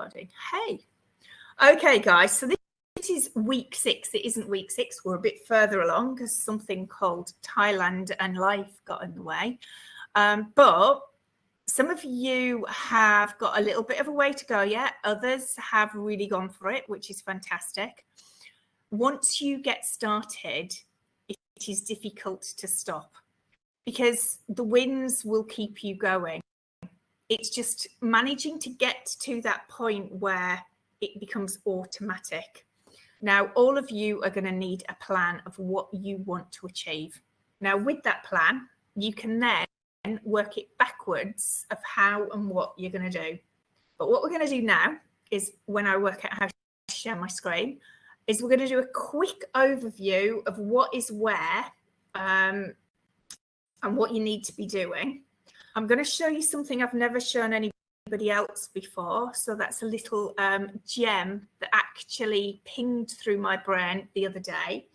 Hey, okay, guys. So this is week 6. It isn't week 6. We're a bit further along because something called Thailand and life got in the way. But some of you have got a little bit of a way to go yet. Others have really gone for it, which is fantastic. Once you get started, it is difficult to stop because the wins will keep you going. It's just managing to get to that point where it becomes automatic. Now, all of you are going to need a plan of what you want to achieve. Now, with that plan, you can then work it backwards of how and what you're going to do. But what we're going to do now is, when I work out how to share my screen, is we're going to do a quick overview of what is where and what you need to be doing. I'm going to show you something I've never shown anybody else before. So that's a little gem that actually pinged through my brain the other day.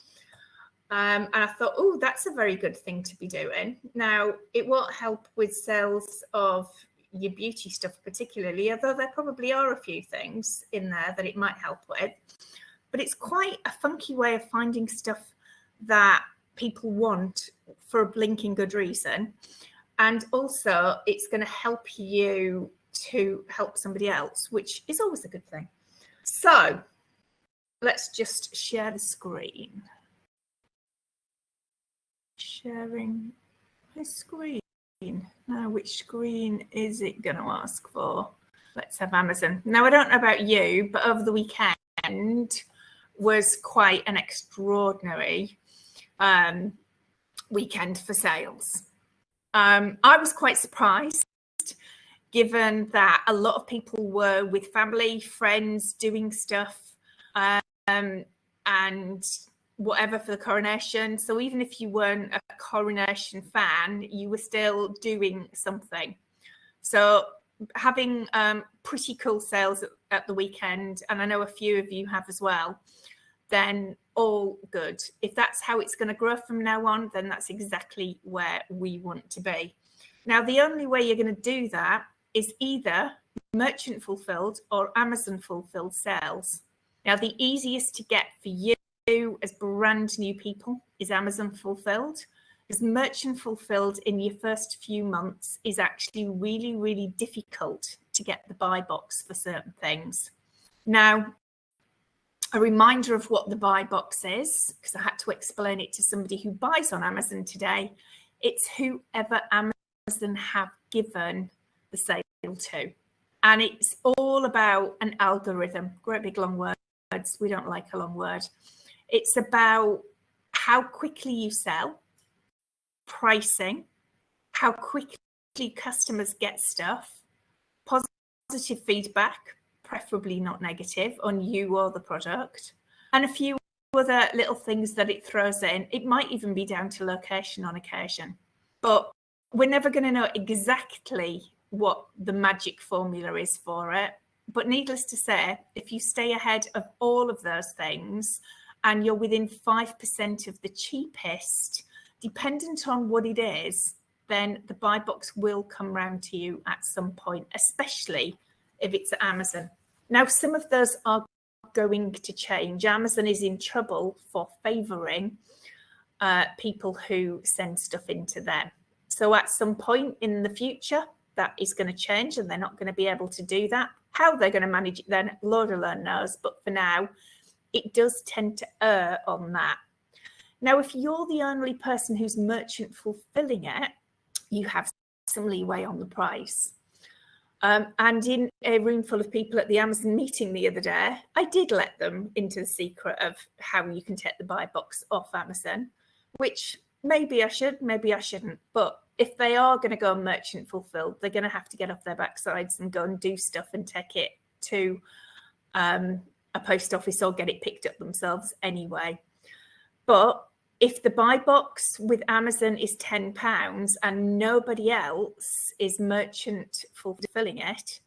And I thought, oh, that's a very good thing to be doing. Now, it won't help with sales of your beauty stuff particularly, although there probably are a few things in there that it might help with. But it's quite a funky way of finding stuff that people want for a blinking good reason. And also, it's going to help you to help somebody else, which is always a good thing. So let's just share the screen. Sharing my screen. Now, which screen is it going to ask for? Let's have Amazon. Now, I don't know about you, but over the weekend was quite an extraordinary weekend for sales. I was quite surprised, given that a lot of people were with family, friends, doing stuff, and whatever for the coronation. So even if you weren't a coronation fan, you were still doing something. So having pretty cool sales at the weekend, and I know a few of you have as well, then all good. If that's how it's going to grow from now on, then that's exactly where we want to be. Now, the only way you're going to do that is either merchant fulfilled or Amazon fulfilled sales. Now, the easiest to get for you as brand new people is Amazon fulfilled, because merchant fulfilled in your first few months is actually really, really difficult to get the buy box for certain things. Now, a reminder of what the buy box is, because I had to explain it to somebody who buys on Amazon today. It's whoever Amazon have given the sale to. And it's all about an algorithm. Great big long words. We don't like a long word. It's about how quickly you sell, pricing, how quickly customers get stuff, positive feedback, preferably not negative, on you or the product, and a few other little things that it throws in. It might even be down to location on occasion, but we're never going to know exactly what the magic formula is for it. But needless to say, if you stay ahead of all of those things and you're within 5% of the cheapest, dependent on what it is, then the buy box will come round to you at some point, especially if it's at Amazon. Now, some of those are going to change. Amazon is in trouble for favouring people who send stuff into them. So at some point in the future, that is going to change and they're not going to be able to do that. How they're going to manage it then, Lord alone knows. But for now, it does tend to err on that. Now, if you're the only person who's merchant fulfilling it, you have some leeway on the price. And in a room full of people at the Amazon meeting the other day, I did let them into the secret of how you can take the buy box off Amazon, which maybe I should, maybe I shouldn't. But if they are going to go merchant fulfilled, they're going to have to get off their backsides and go and do stuff and take it to a post office or get it picked up themselves anyway. But if the buy box with Amazon is £10 and nobody else is merchant fulfilling it,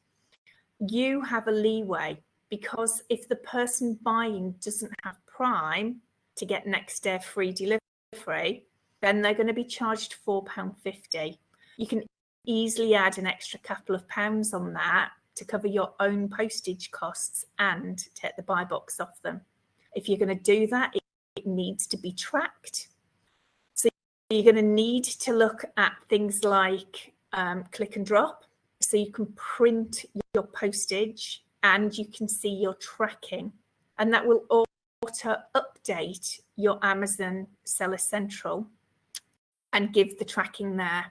you have a leeway, because if the person buying doesn't have Prime to get next day free delivery, then they're going to be charged £4.50. You can easily add an extra couple of pounds on that to cover your own postage costs and take the buy box off them. If you're going to do that, it needs to be tracked. So you're going to need to look at things like click and drop. So you can print your postage and you can see your tracking. And that will auto update your Amazon Seller Central and give the tracking there.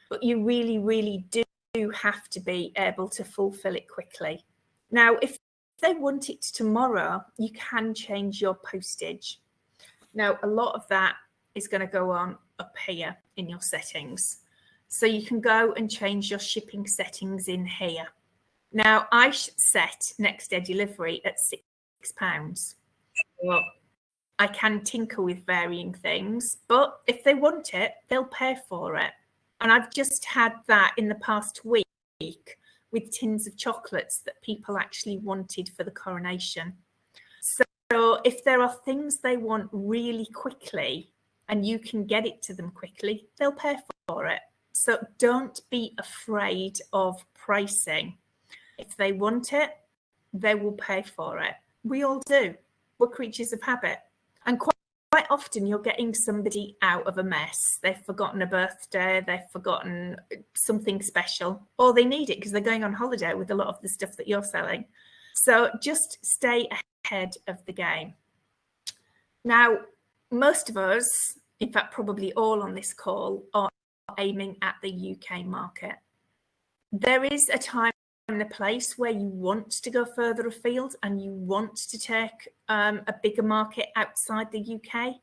But you really, really do have to be able to fulfill it quickly. Now, if they want it tomorrow, you can change your postage. Now, a lot of that is going to go on up here in your settings. So you can go and change your shipping settings in here. Now, I set next day delivery at £6. Well, I can tinker with varying things, but if they want it, they'll pay for it. And I've just had that in the past week with tins of chocolates that people actually wanted for the coronation. So if there are things they want really quickly and you can get it to them quickly, they'll pay for it. So don't be afraid of pricing. If they want it, they will pay for it. We all do. We're creatures of habit. And quite often you're getting somebody out of a mess. They've forgotten a birthday, they've forgotten something special, or they need it because they're going on holiday with a lot of the stuff that you're selling. So just stay ahead of the game. Now, most of us, in fact, probably all on this call, are aiming at the UK market. There is a time and a place where you want to go further afield and you want to take a bigger market outside the UK.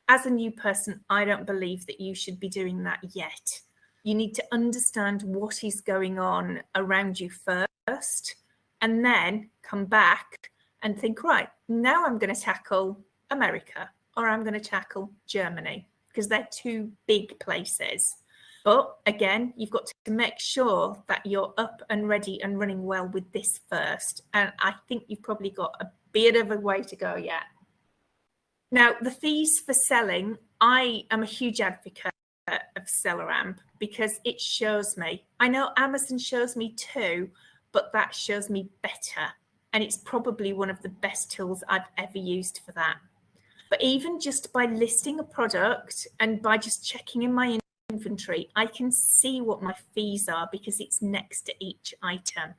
As a new person, I don't believe that you should be doing that yet. You need to understand what is going on around you first, and then come back and think, right, now I'm going to tackle America, or I'm going to tackle Germany, because they're two big places. But again, you've got to make sure that you're up and ready and running well with this first. And I think you've probably got a bit of a way to go yet. Now, the fees for selling, I am a huge advocate of SellerAmp because it shows me. I know Amazon shows me too, but that shows me better. And it's probably one of the best tools I've ever used for that. But even just by listing a product and by just checking in my inventory, I can see what my fees are because it's next to each item.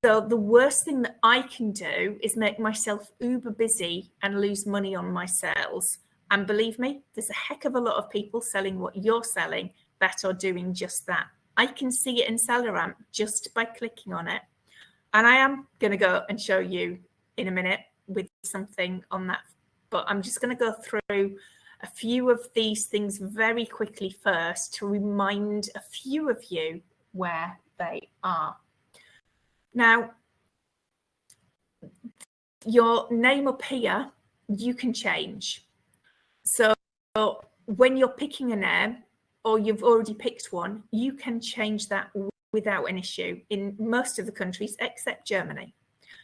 So the worst thing that I can do is make myself uber busy and lose money on my sales. And believe me, there's a heck of a lot of people selling what you're selling that are doing just that. I can see it in SellerAmp just by clicking on it. And I am going to go and show you in a minute with something on that. But I'm just going to go through a few of these things very quickly first to remind a few of you where they are. Now, your name up here, you can change. So when you're picking a name or you've already picked one, you can change that without an issue in most of the countries except Germany.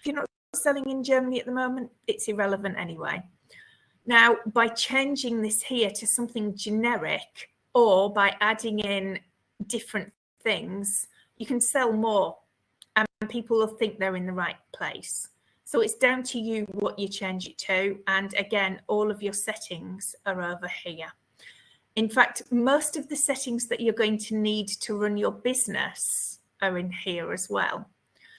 If you're not selling in Germany at the moment, it's irrelevant anyway. Now, by changing this here to something generic or by adding in different things, you can sell more and people will think they're in the right place. So it's down to you what you change it to. And again, all of your settings are over here. In fact, most of the settings that you're going to need to run your business are in here as well.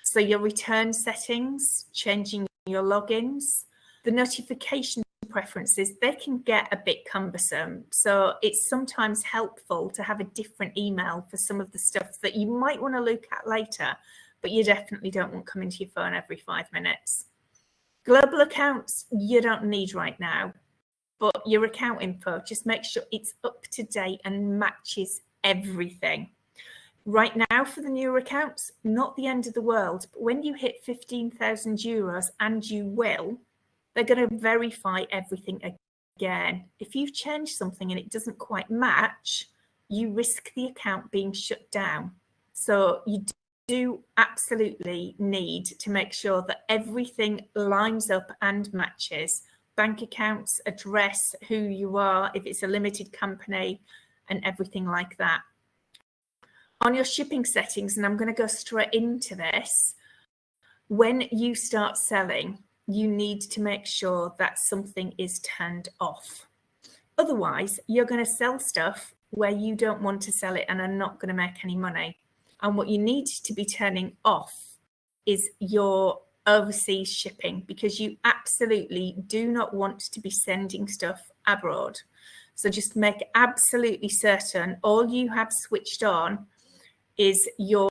So your return settings, changing your logins, the notification preferences, they can get a bit cumbersome. So it's sometimes helpful to have a different email for some of the stuff that you might want to look at later, but you definitely don't want coming to your phone every 5 minutes. Global accounts, you don't need right now, but your account info, just make sure it's up to date and matches everything. Right now for the newer accounts, not the end of the world, but when you hit 15,000 euros, and you will, they're going to verify everything again. If you've changed something and it doesn't quite match, you risk the account being shut down. So you do absolutely need to make sure that everything lines up and matches. Bank accounts, address, who you are, if it's a limited company, and everything like that. on your shipping settings, and I'm going to go straight into this, when you start selling, you need to make sure that something is turned off. Otherwise, you're going to sell stuff where you don't want to sell it and are not going to make any money. And what you need to be turning off is your overseas shipping, because you absolutely do not want to be sending stuff abroad. So just make absolutely certain all you have switched on is your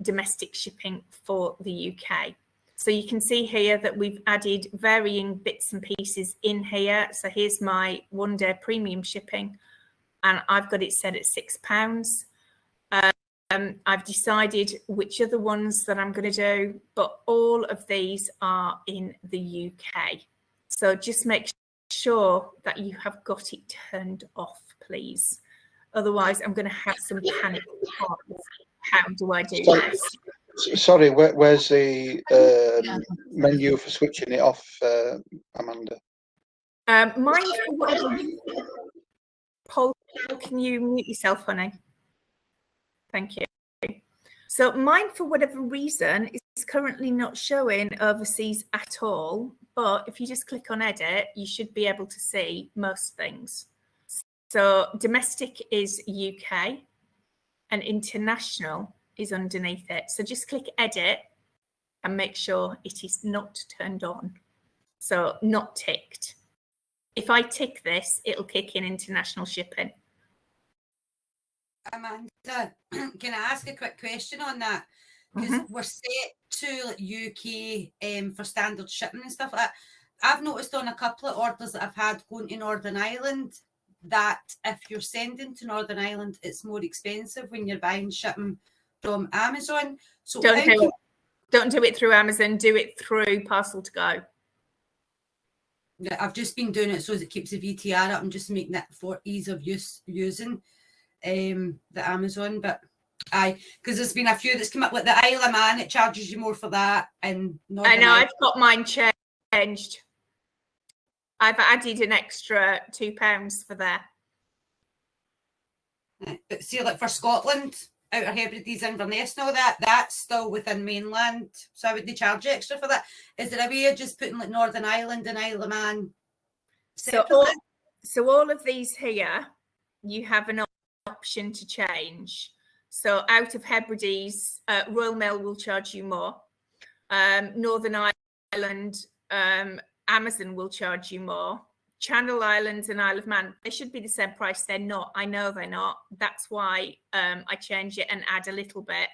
domestic shipping for the UK. So you can see here that we've added varying bits and pieces in here. So here's my 1-day premium shipping, and I've got it set at £6. I've decided which are the ones that I'm going to do, but all of these are in the UK. So just make sure that you have got it turned off, please. Otherwise, I'm going to have some panic. How do I do this? Sorry, where's the menu for switching it off, Amanda? Mine, Paul, can you mute yourself, honey? Thank you. So mine, for whatever reason, is currently not showing overseas at all. But if you just click on edit, you should be able to see most things. So domestic is UK and international is underneath it. So just click edit and make sure it is not turned on. So not ticked. If I tick this, it'll kick in international shipping. Amanda, can I ask a quick question on that? Because we're set to like UK for standard shipping and stuff like that. I've noticed on a couple of orders that I've had going to Northern Ireland that if you're sending to Northern Ireland, it's more expensive when you're buying shipping from Amazon. So don't do it through Amazon, do it through Parcel to Go. Yeah, I've just been doing it so as it keeps the VTR up and just making it for ease of using the Amazon. But because there's been a few that's come up, like the Isle of Man, it charges you more for that. And I know, I've got mine changed. I've added an extra £2 for that. But see, like for Scotland, Outer Hebrides, Inverness, and all that, that's still within mainland. So I would charge you extra for that. Is there a way of just putting like Northern Ireland and Isle of Man separately? So all of these here, you have an option to change. So Out of Hebrides, Royal Mail will charge you more. Northern Ireland, Amazon will charge you more. Channel Islands and Isle of Man, they should be the same price. They're not. I know they're not. That's why I change it and add a little bit.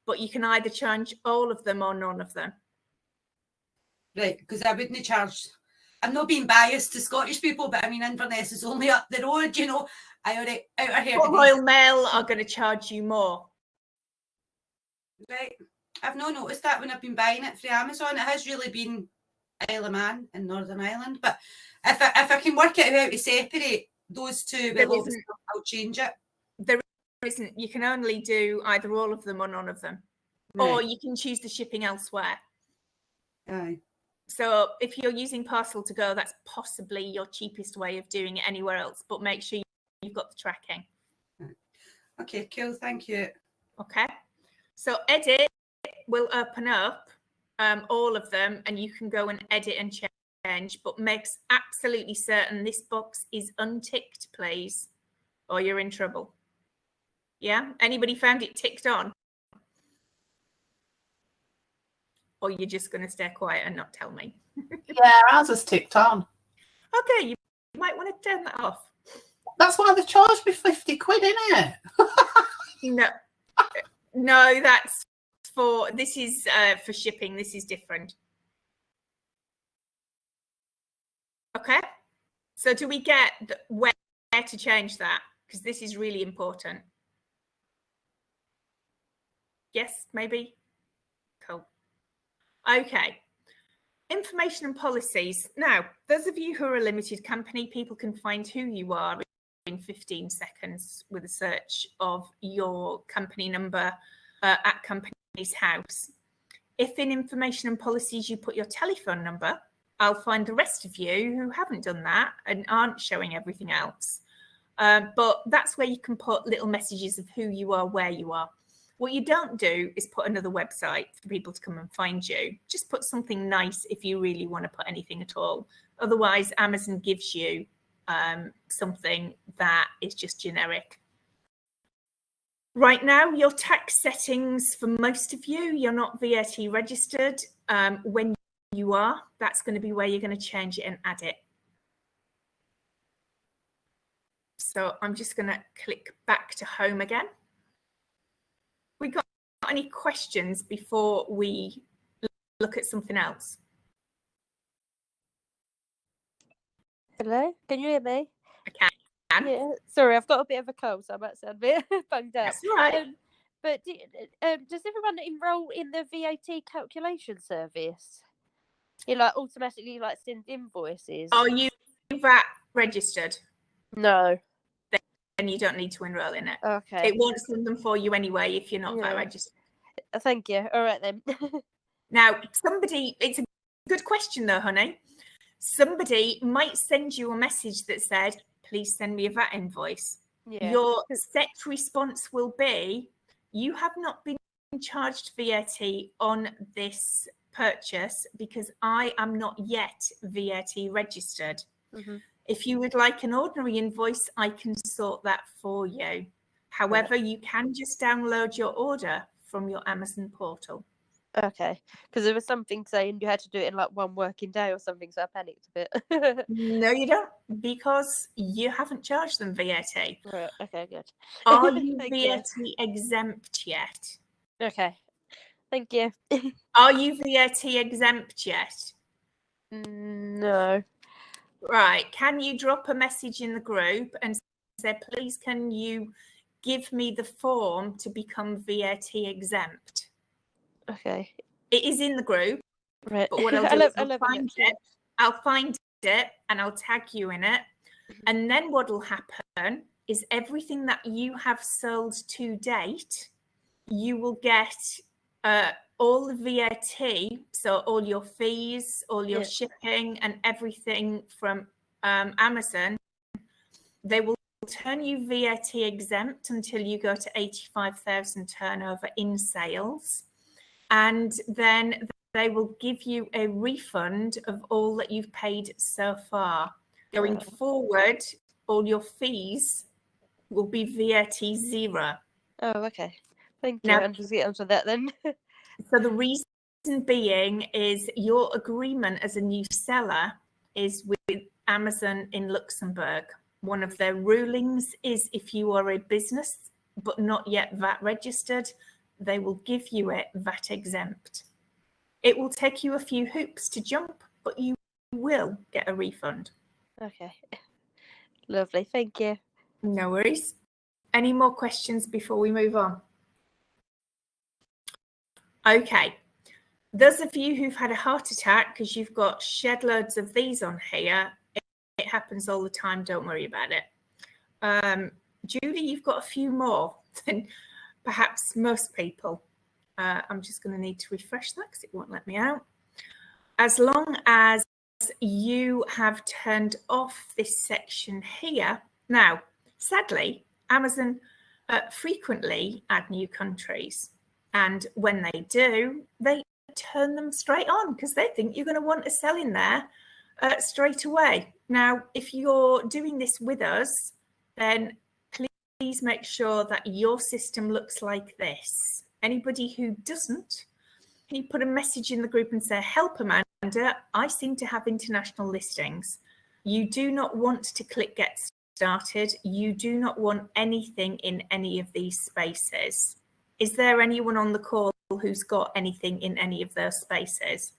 But you can either change all of them or none of them. Right, because I wouldn't charge. I'm not being biased to Scottish people, but I mean, Inverness is only up the road, you know. Royal Mail are going to charge you more. Right. I've not noticed that when I've been buying it through Amazon. It has really been Isle of Man and Northern Ireland. But if I can work out how to separate those two, I'll change it. There isn't. You can only do either all of them or none of them. Right. Or you can choose the shipping elsewhere. Aye. So if you're using Parcel to Go, that's possibly your cheapest way of doing it anywhere else. But make sure you've got the tracking. Okay, cool. Thank you. Okay. So edit will open up all of them, and you can go and edit and change, but makes absolutely certain this box is unticked, please, or you're in trouble. Yeah? Anybody found it ticked on? Or you're just going to stay quiet and not tell me? Yeah, ours is ticked on. Okay, you might want to turn that off. That's why they charged me 50 quid, innit? No, that's this is for shipping. This is different. Okay. So do we get where to change that? Because this is really important. Yes, maybe. Cool. Okay. Information and policies. Now, those of you who are a limited company, people can find who you are in 15 seconds with a search of your company number at Companies House. If in information and policies you put your telephone number, I'll find the rest of you who haven't done that and aren't showing everything else. But that's where you can put little messages of who you are, where you are. What you don't do is put another website for people to come and find you. Just put something nice if you really want to put anything at all. Otherwise, Amazon gives you something that is just generic. Right now, your tax settings for most of you, you're not VAT registered. When you are, that's going to be where you're going to change it and add it. So I'm just going to click back to home again. We got any questions before we look at something else? Hello, can you hear me? I can. Yeah. Sorry, I've got a bit of a cold, so I might sound a bit bunged out. That's all right. But does everyone enrol in the VAT calculation service? You like automatically like send invoices? Are you VAT registered? No. Then you don't need to enroll in it. Okay. It won't send them for you anyway if you're not VAT registered. Thank you. All right then. Now, it's a good question though, honey. Somebody might send you a message that said, please send me a VAT invoice. Yeah. Your set response will be, you have not been charged VAT on this purchase because I am not yet VAT registered. Mhm. If you would like an ordinary invoice, I can sort that for you. However, you can just download your order from your Amazon portal. Okay, because there was something saying you had to do it in like one working day or something, so I panicked a bit. No, you don't, because you haven't charged them VAT. Right. Okay. Good. Are you Thank you. VAT exempt yet? Okay. Thank you. Are you VAT exempt yet? No. Right. Can you drop a message in the group and say, please, can you give me the form to become VAT exempt? Okay. It is in the group, Right. but what I'll do is I'll find it and I'll tag you in it. And then what will happen is everything that you have sold to date, you will get all the VAT, so all your fees, all your shipping and everything from Amazon. They will turn you VAT exempt until you go to 85,000 turnover in sales. And then they will give you a refund of all that you've paid so far. Going forward, all your fees will be VAT zero. Oh, okay. Thank you. Now, I'm just getting onto that then. So the reason being is your agreement as a new seller is with Amazon in Luxembourg. One of their rulings is if you are a business but not yet VAT registered, they will give you it VAT exempt. It will take you a few hoops to jump, but you will get a refund. Okay. Lovely. Thank you. No worries. Any more questions before we move on? Okay. Those of you who've had a heart attack because you've got shed loads of these on here, it happens all the time. Don't worry about it. Julie, you've got a few more than perhaps most people. I'm just going to need to refresh that because it won't let me out. As long as you have turned off this section here. Now, sadly, Amazon frequently add new countries. And when they do, they turn them straight on because they think you're going to want to sell in there straight away. Now, if you're doing this with us, then please make sure that your system looks like this. Anybody who doesn't, can you put a message in the group and say, help Amanda, I seem to have international listings. You do not want to click get started. You do not want anything in any of these spaces. Is there anyone on the call who's got anything in any of those spaces?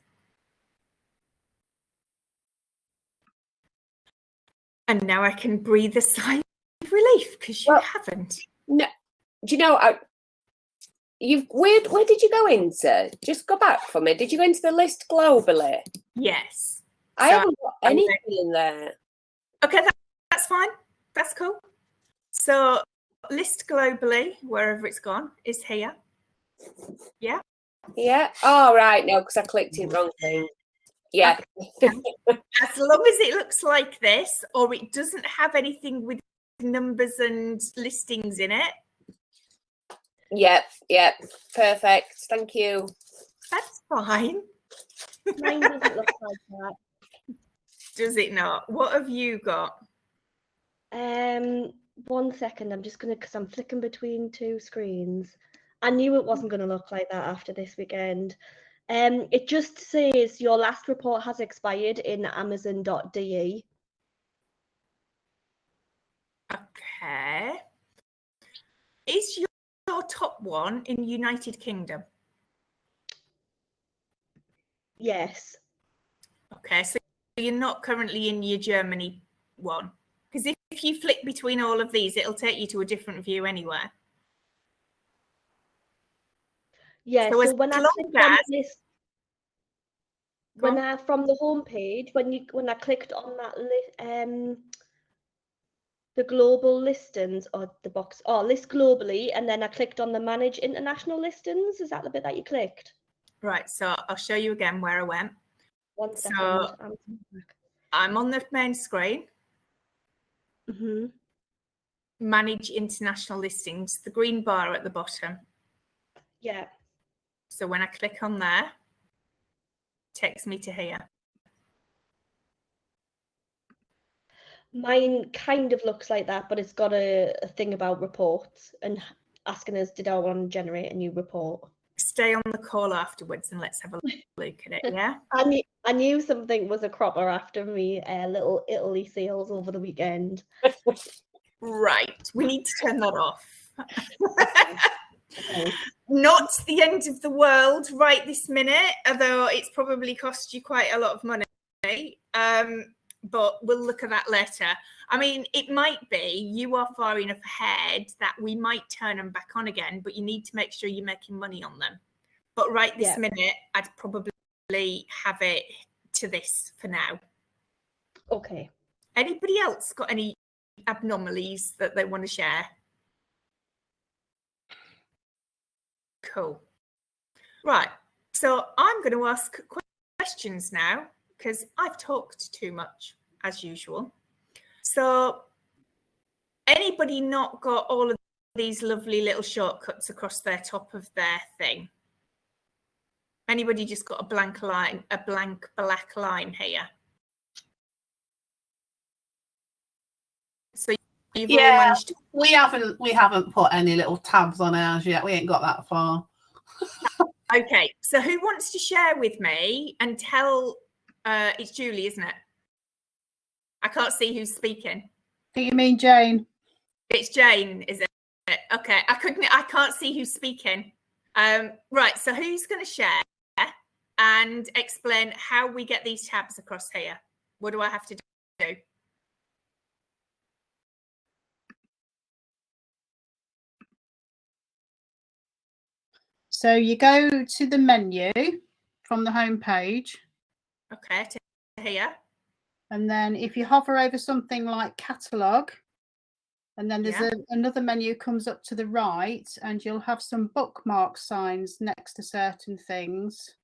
And now I can breathe a sigh of relief because you haven't. No, do you know? Where did you go into? Just go back for me. Did you go into the list globally? Yes. I haven't got anything in there. Okay, that's fine. That's cool. So list globally, wherever it's gone, is here. Yeah. Yeah. Oh, right. No, because I clicked in wrong thing. Yeah. Okay. As long as it looks like this, or it doesn't have anything with numbers and listings in it. Yep. Perfect. Thank you. That's fine. Mine doesn't look like that. Does it not? What have you got? 1 second. I'm just gonna, because I'm flicking between two screens. I knew it wasn't gonna look like that after this weekend. It just says your last report has expired in Amazon.de. Okay. Is your top one in United Kingdom? Yes. Okay, so you're not currently in your Germany one. Because if you flick between all of these, it'll take you to a different view anywhere. Yeah, So so as when I long clicked on as- this, Go when on. I from the home page, when I clicked on that the global listings or the box list globally, and then I clicked on the manage international listings. Is that the bit that you clicked? Right, so I'll show you again where I went. 1 second. So- I'm on the main screen, Mm-hmm. manage international listings, the green bar at the bottom. Yeah. So when I click on there, it takes me to here. Mine kind of looks like that, but it's got a thing about reports and asking us, did I want to generate a new report? Stay on the call afterwards and let's have a look at it, yeah? I knew something was a cropper after me, little Italy sales over the weekend. Right, we need to turn that off. Okay. Not the end of the world right this minute, although it's probably cost you quite a lot of money. But we'll look at that later. I mean, it might be you are far enough ahead that we might turn them back on again, but you need to make sure you're making money on them. But right this minute, I'd probably have it to this for now. Okay. Anybody else got any abnormalities that they want to share? Cool. Right. So I'm going to ask questions now because I've talked too much as usual. So anybody not got all of these lovely little shortcuts across their top of their thing? Anybody just got a blank line, a blank black line here? So you've all managed to... We haven't put any little tabs on ours yet. We ain't got that far. Okay, so who wants to share with me and tell? It's Julie, isn't it? I can't see who's speaking. Do you mean Jane? It's Jane, is it? Okay, I can't see who's speaking. Right, so who's going to share and explain how we get these tabs across here? What do I have to do? So you go to the menu from the home page. Okay, to here. And then if you hover over something like catalogue, and then there's another menu comes up to the right, and you'll have some bookmark signs next to certain things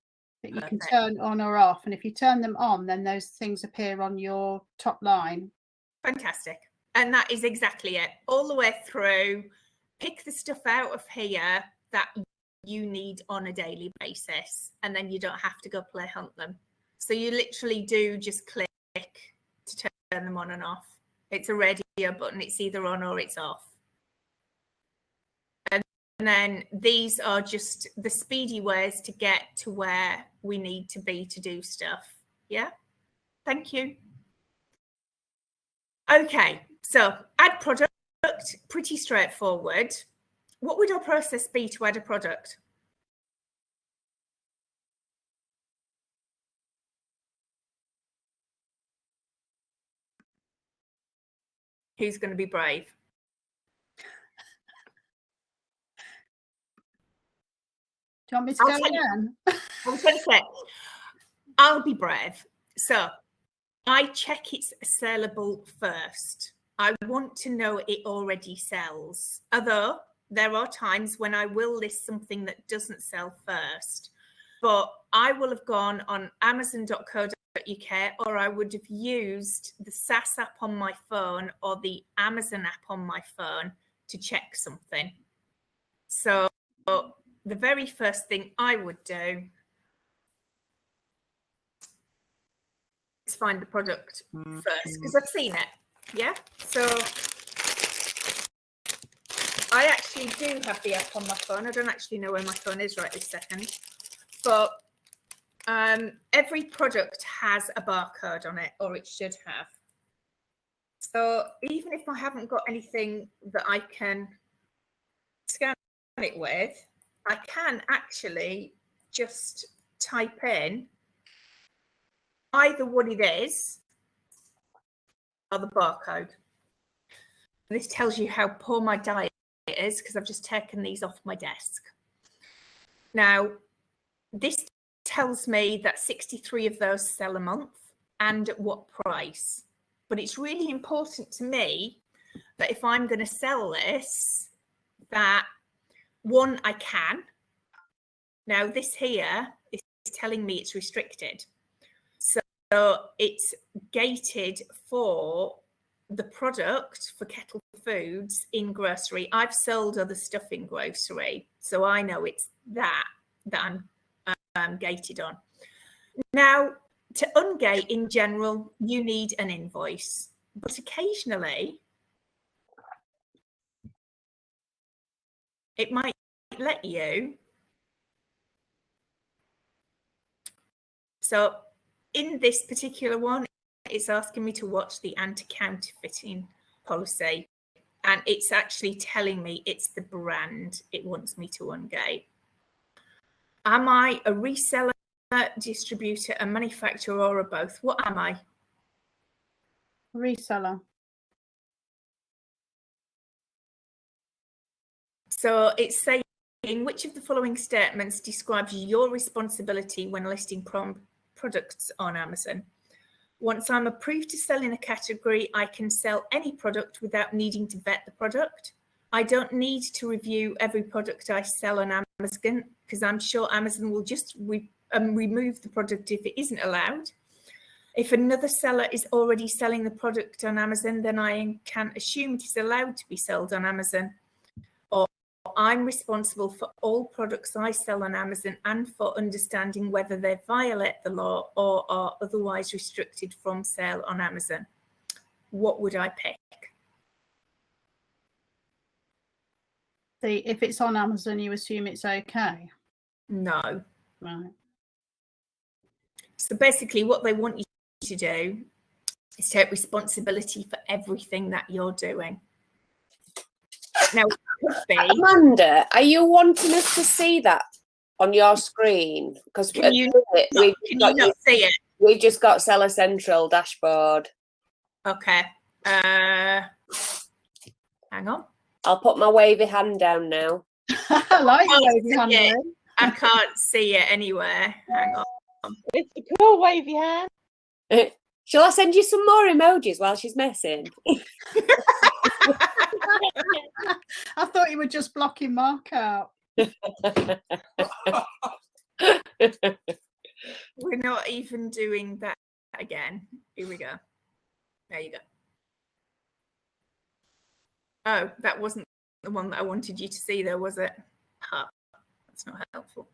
that you can turn on or off. And if you turn them on, then those things appear on your top line. Fantastic. And that is exactly it. All the way through, pick the stuff out of here that you need on a daily basis, and then you don't have to go play hunt them. So you literally do just click to turn them on and off. It's a radio button. It's either on or it's off. And then these are just the speedy ways to get to where we need to be to do stuff. Yeah. Thank you. Okay. So add product, pretty straightforward. What would our process be to add a product? Who's going to be brave? Do you want me to go again? I was going to say, I'll be brave. So I check it's saleable first. I want to know it already sells. Although there are times when I will list something that doesn't sell first, but I will have gone on amazon.co.uk, or I would have used the SAS app on my phone or the Amazon app on my phone to check something. So the very first thing I would do is find the product first, because I've seen it. Yeah. So I actually do have the app on my phone. I don't actually know where my phone is right this second, but every product has a barcode on it, or it should have. So even if I haven't got anything that I can scan it with, I can actually just type in either what it is or the barcode. And this tells you how poor my diet is, because I've just taken these off my desk. Now, this tells me that 63 of those sell a month and at what price. But it's really important to me that if I'm going to sell this, that one, I can. Now, this here is telling me it's restricted. So it's gated for the product for Kettle Foods in grocery. I've sold other stuff in grocery, so I know it's that I'm gated on. Now, to ungate in general, you need an invoice, but occasionally it might let you. So in this particular one, it's asking me to watch the anti-counterfeiting policy, and it's actually telling me it's the brand it wants me to ungate. Am I a reseller, distributor, a manufacturer, or a both? What am I? Reseller. So it's saying, which of the following statements describes your responsibility when listing products on Amazon? Once I'm approved to sell in a category, I can sell any product without needing to vet the product. I don't need to review every product I sell on Amazon, because I'm sure Amazon will just remove the product if it isn't allowed. If another seller is already selling the product on Amazon, then I can assume it is allowed to be sold on Amazon. Or I'm responsible for all products I sell on Amazon and for understanding whether they violate the law or are otherwise restricted from sale on Amazon. What would I pick? See, if it's on Amazon, you assume it's okay. No. Right. So basically what they want you to do is take responsibility for everything that you're doing. Now, it could be... Amanda, are you wanting us to see that on your screen? Because Can you not see it? We've just got Seller Central dashboard. Okay. Hang on. I'll put my wavy hand down now. I like your wavy hand. Yeah, I can't see it anywhere. Hang on. It's a cool wavy hand. Shall I send you some more emojis while she's messing? I thought you were just blocking Mark out. We're not even doing that again. Here we go. There you go. Oh, that wasn't the one that I wanted you to see, though, was it? Huh. That's not helpful.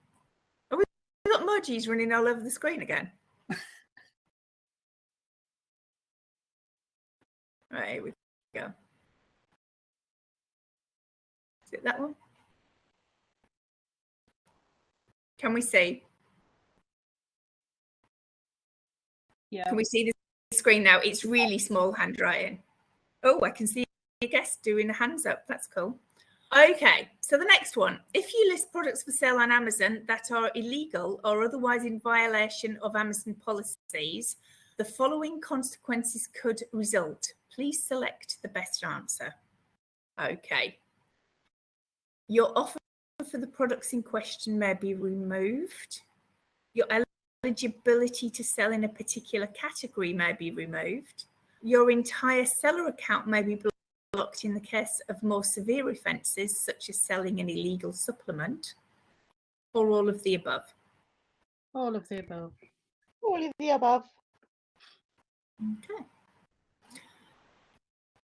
Have we got emojis running all over the screen again? Right, here we go. Is it that one? Can we see? Yeah. Can we see the screen now? It's really small handwriting. Oh, I can see a guest doing the hands up. That's cool. Okay, so the next one. If you list products for sale on Amazon that are illegal or otherwise in violation of Amazon policies, the following consequences could result. Please select the best answer. Okay. Your offer for the products in question may be removed. Your eligibility to sell in a particular category may be removed. Your entire seller account may be blocked in the case of more severe offences, such as selling an illegal supplement, or all of the above. All of the above. All of the above. Okay.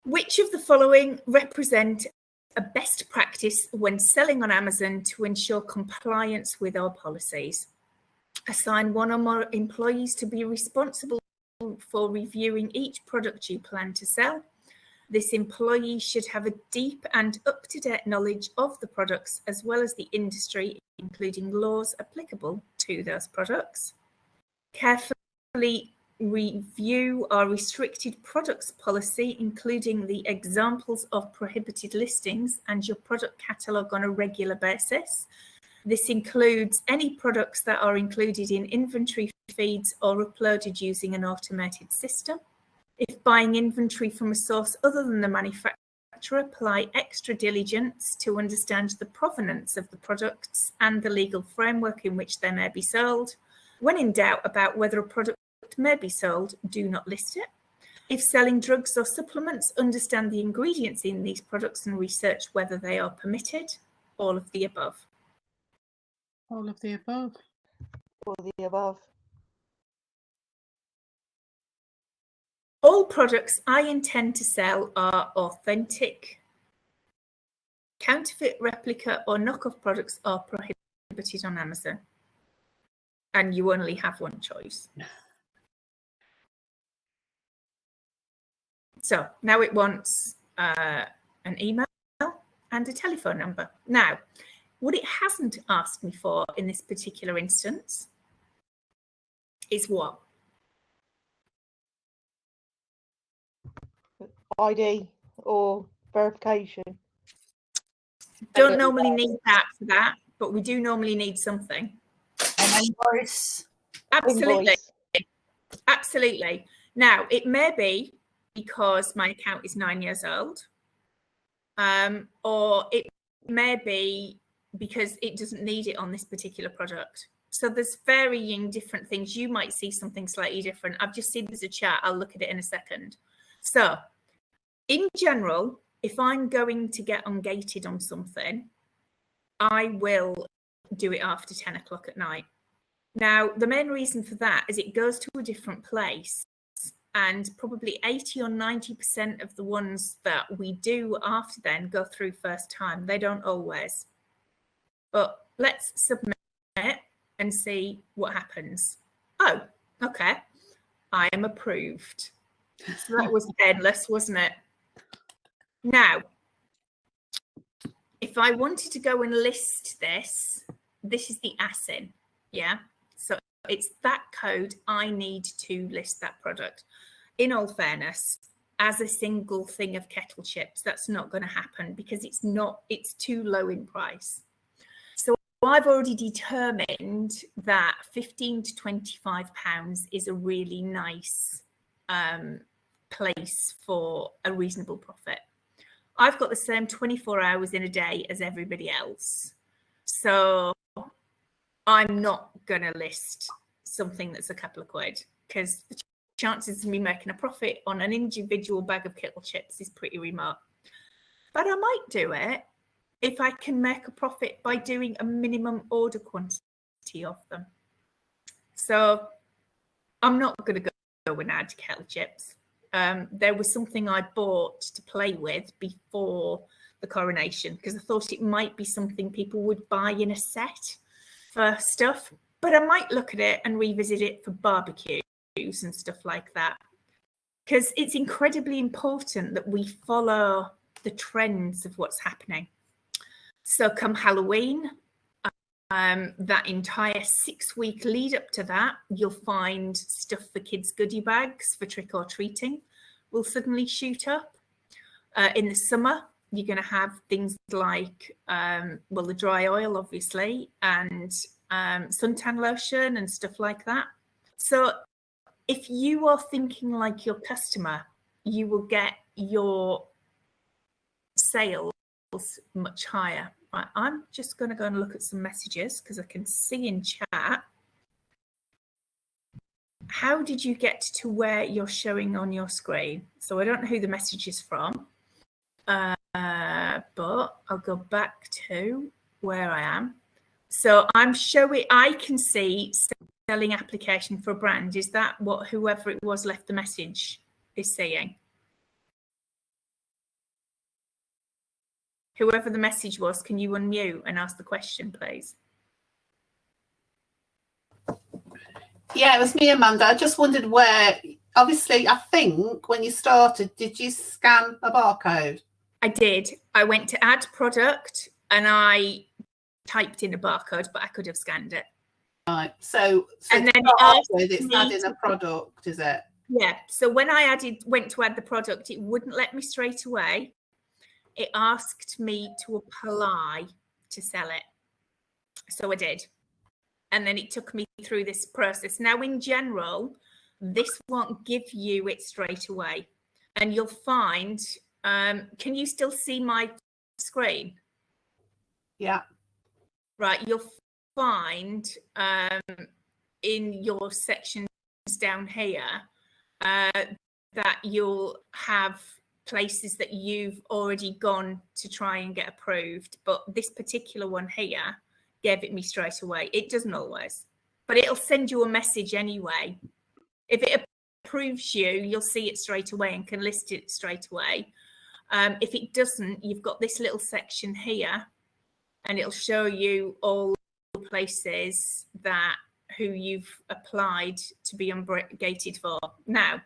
Which of the following represent a best practice when selling on Amazon to ensure compliance with our policies. Assign one or more employees to be responsible for reviewing each product you plan to sell. This employee should have a deep and up-to-date knowledge of the products as well as the industry, including laws applicable to those products. Carefully review our restricted products policy, including the examples of prohibited listings and your product catalogue on a regular basis. This includes any products that are included in inventory feeds or uploaded using an automated system. If buying inventory from a source other than the manufacturer, apply extra diligence to understand the provenance of the products and the legal framework in which they may be sold. When in doubt about whether a product may be sold, do not list it. If selling drugs or supplements, understand the ingredients in these products and research whether they are permitted. All of the above. All of the above. All the above. All products I intend to sell are authentic. Counterfeit, replica, or knockoff products are prohibited on Amazon. And you only have one choice. So now it wants an email and a telephone number. Now, what it hasn't asked me for in this particular instance is what? ID or verification. Don't normally need that for that, but we do normally need something. An invoice. Absolutely. Invoice. Absolutely. Now, it may be because my account is 9 years old, or it may be because it doesn't need it on this particular product. So there's varying different things. You might see something slightly different. I've just seen there's a chat. I'll look at it in a second. So in general, if I'm going to get ungated on something, I will do it after 10 o'clock at night. Now, the main reason for that is it goes to a different place, and probably 80 or 90% of the ones that we do after then go through first time. They don't always. But let's submit and see what happens. Oh, okay. I am approved. So that was endless, wasn't it? Now, if I wanted to go and list this, this is the ASIN, yeah? So it's that code I need to list that product. In all fairness, as a single thing of kettle chips, that's not going to happen because it's too low in price. So I've already determined that £15 to £25 is a really nice place for a reasonable profit. I've got the same 24 hours in a day as everybody else. So I'm not going to list something that's a couple of quid because the chances of me making a profit on an individual bag of kettle chips is pretty remote. But I might do it if I can make a profit by doing a minimum order quantity of them. So I'm not going to go and add kettle chips. There was something I bought to play with before the coronation because I thought it might be something people would buy in a set for stuff, but I might look at it and revisit it for barbecues and stuff like that because it's incredibly important that we follow the trends of what's happening. So come Halloween, that entire 6-week lead up to that, you'll find stuff for kids' goodie bags for trick or treating will suddenly shoot up. In the summer, you're going to have things like, the dry oil, obviously, and suntan lotion and stuff like that. So if you are thinking like your customer, you will get your sales much higher. Right, I'm just going to go and look at some messages because I can see in chat. How did you get to where you're showing on your screen? So I don't know who the message is from, but I'll go back to where I am. So I'm showing, I can see selling application for a brand. Is that what whoever it was left the message is saying? Whoever the message was, can you unmute and ask the question, please? Yeah, it was me, Amanda. I just wondered where, obviously, I think when you started, did you scan a barcode? I did. I went to add product and I typed in a barcode, but I could have scanned it. Right. So and then it's adding a product, is it? Yeah. So when I went to add the product, it wouldn't let me straight away. It asked me to apply to sell it. So I did. And then it took me through this process. Now, in general, this won't give you it straight away. And you'll find, can you still see my screen? Yeah. Right. You'll find in your sections down here that you'll have places that you've already gone to try and get approved. But this particular one here gave it me straight away. It doesn't always, but it'll send you a message anyway. If it approves you, you'll see it straight away and can list it straight away. If it doesn't, you've got this little section here and it'll show you all the places that who you've applied to be ungated for. Now,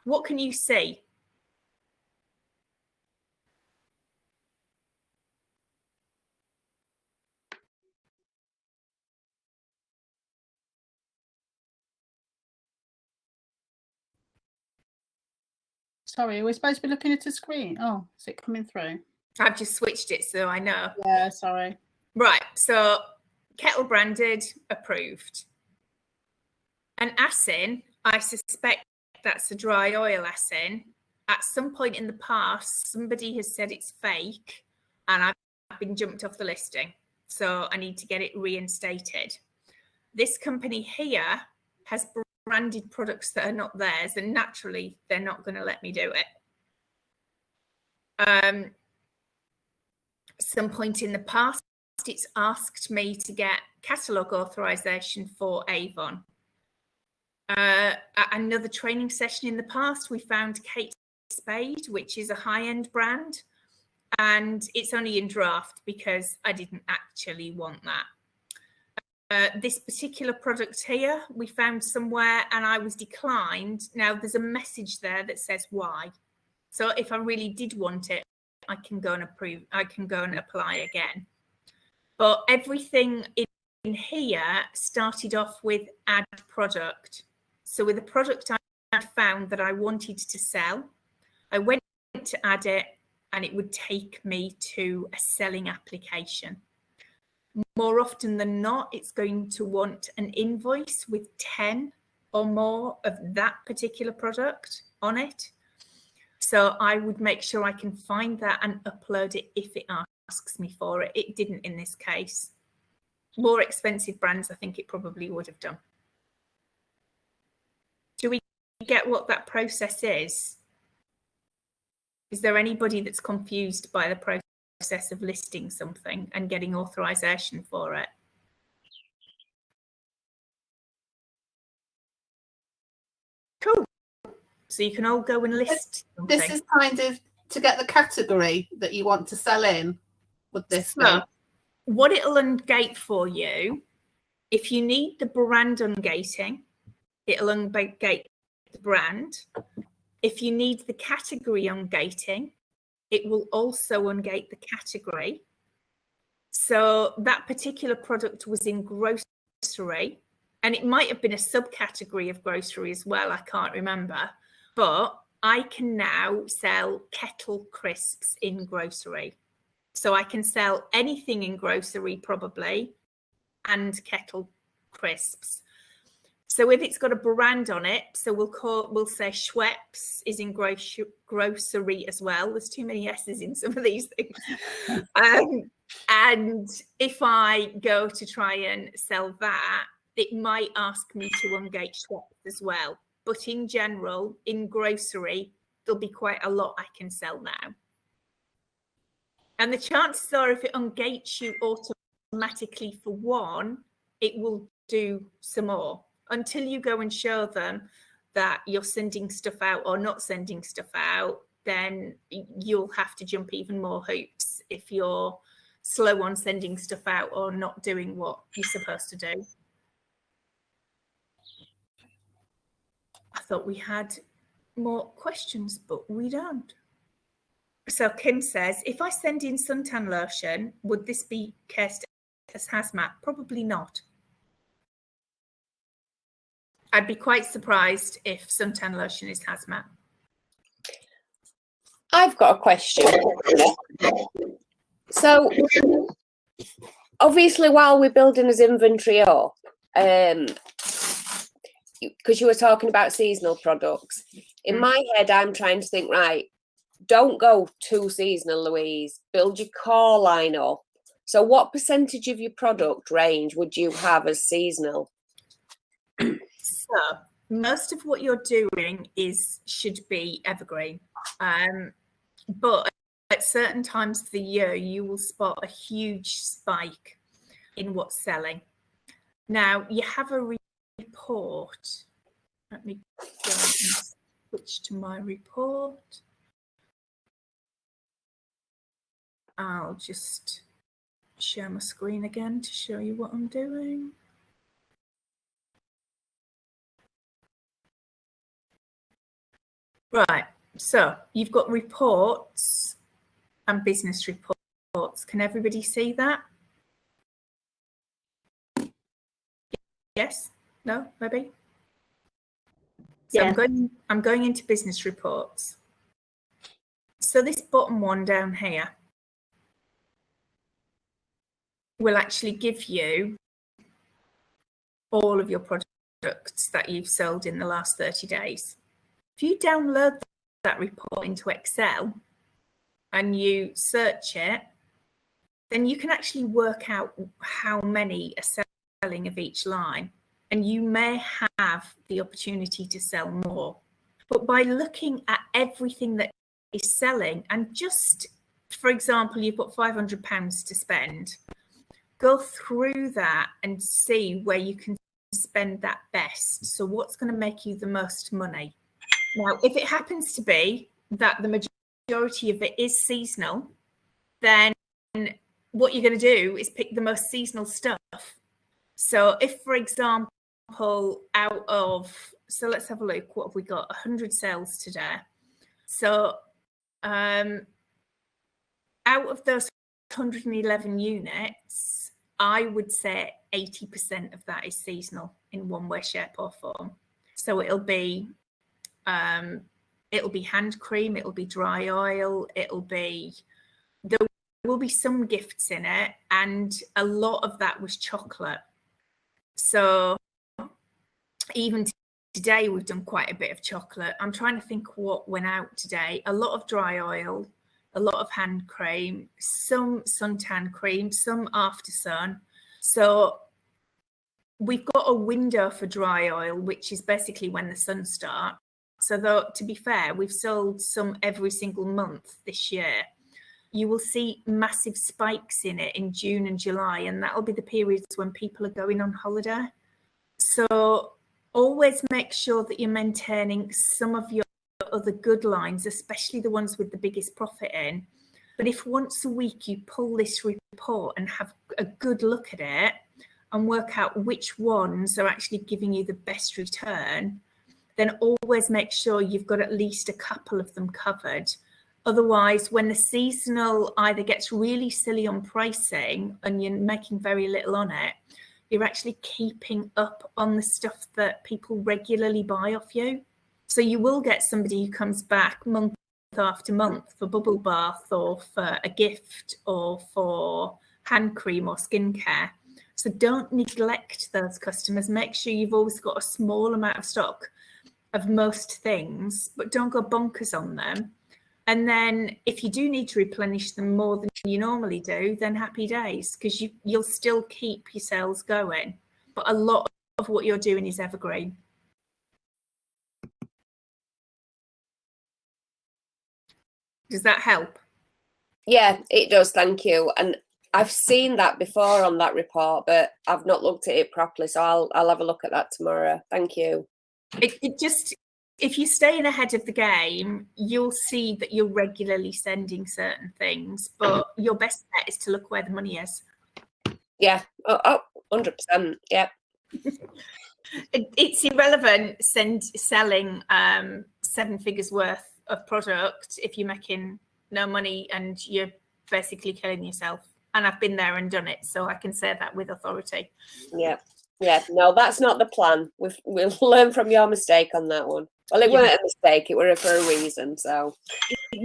what can you see? Sorry, are we supposed to be looking at a screen? Oh, is it coming through? I've just switched it so I know. Yeah, sorry. Right, so kettle branded, approved. An asin, I suspect that's a dry oil asin. At some point in the past, somebody has said it's fake and I've been jumped off the listing. So I need to get it reinstated. This company here has branded products that are not theirs, and naturally they're not going to let me do it. Some point in the past, it's asked me to get catalogue authorization for Avon. At another training session in the past, we found Kate Spade, which is a high-end brand, and it's only in draft because I didn't actually want that. This particular product here, we found somewhere and I was declined. Now there's a message there that says why. So if I really did want it, I can go and approve, I can go and apply again. But everything in here started off with add product. So with the product I found that I wanted to sell, I went to add it and it would take me to a selling application. More often than not, it's going to want an invoice with 10 or more of that particular product on it. So I would make sure I can find that and upload it if it asks me for it. It didn't in this case. More expensive brands, I think it probably would have done. Do we get what that process is? Is there anybody that's confused by the process of listing something and getting authorization for it? Cool. So you can all go and list something. This is kind of to get the category that you want to sell in with this. So what it'll ungate for you, if you need the brand ungating, it'll ungate the brand. If you need the category ungating, it will also ungate the category. So that particular product was in grocery, and it might have been a subcategory of grocery as well. I can't remember, but I can now sell kettle crisps in grocery. So I can sell anything in grocery probably, and kettle crisps. So if it's got a brand on it, so we'll say Schweppes is in grocery as well. There's too many S's in some of these things. And if I go to try and sell that, it might ask me to ungate Schweppes as well. But in general, in grocery, there'll be quite a lot I can sell now. And the chances are if it ungates you automatically for one, it will do some more. Until you go and show them that you're sending stuff out or not sending stuff out, then you'll have to jump even more hoops if you're slow on sending stuff out or not doing what you're supposed to do. I thought we had more questions, but we don't. So Kim says, if I send in suntan lotion, would this be cast as hazmat? Probably not. I'd be quite surprised if suntan lotion is hazmat. I've got a question. So, obviously, while we're building his inventory up, because you were talking about seasonal products, in my head, I'm trying to think, right, don't go too seasonal, Louise. Build your core line up. So, what percentage of your product range would you have as seasonal? So, most of what you're doing should be evergreen. But at certain times of the year, you will spot a huge spike in what's selling. Now, you have a report. Let me go and switch to my report. I'll just share my screen again to show you what I'm doing. Right, so you've got reports and business reports. Can everybody see that? Yes? No? Maybe? So Yeah. I'm going into business reports. So this bottom one down here will actually give you all of your products that you've sold in the last 30 days. If you download that report into Excel and you search it, then you can actually work out how many are selling of each line, and you may have the opportunity to sell more. But by looking at everything that is selling, and just, for example, you've got £500 to spend, go through that and see where you can spend that best. So what's going to make you the most money? Now, if it happens to be that the majority of it is seasonal, then what you're going to do is pick the most seasonal stuff. So if, for example, out of, so let's have a look, what have we got? 100 sales today. So out of those 111 units, I would say 80% of that is seasonal in one way, shape or form. So it'll be hand cream, it'll be dry oil, there will be some gifts in it, and a lot of that was chocolate. So even today we've done quite a bit of chocolate. I'm trying to think what went out today. A lot of dry oil, a lot of hand cream, some suntan cream, some after sun. So we've got a window for dry oil, which is basically when the sun starts. So though, to be fair, we've sold some every single month this year. You will see massive spikes in it in June and July, and that'll be the periods when people are going on holiday. So always make sure that you're maintaining some of your other good lines, especially the ones with the biggest profit in. But if once a week you pull this report and have a good look at it and work out which ones are actually giving you the best return, then always make sure you've got at least a couple of them covered. Otherwise, when the seasonal either gets really silly on pricing and you're making very little on it, you're actually keeping up on the stuff that people regularly buy off you. So you will get somebody who comes back month after month for bubble bath or for a gift or for hand cream or skincare. So don't neglect those customers. Make sure you've always got a small amount of stock of most things, but don't go bonkers on them. And then if you do need to replenish them more than you normally do, then happy days, because you'll still keep your sales going. But a lot of what you're doing is evergreen. Does that help? Yeah, it does. Thank you. And I've seen that before on that report, but I've not looked at it properly. So I'll have a look at that tomorrow. Thank you. It just, if you're staying ahead of the game, you'll see that you're regularly sending certain things, but your best bet is to look where the money is. Yeah. Oh, 100%. Yeah. It's irrelevant selling 7 figures worth of product if you're making no money and you're basically killing yourself. And I've been there and done it, so I can say that with authority. Yeah. Yeah. No, that's not the plan. We'll learn from your mistake on that one. Well, it weren't a mistake. It were for a reason. So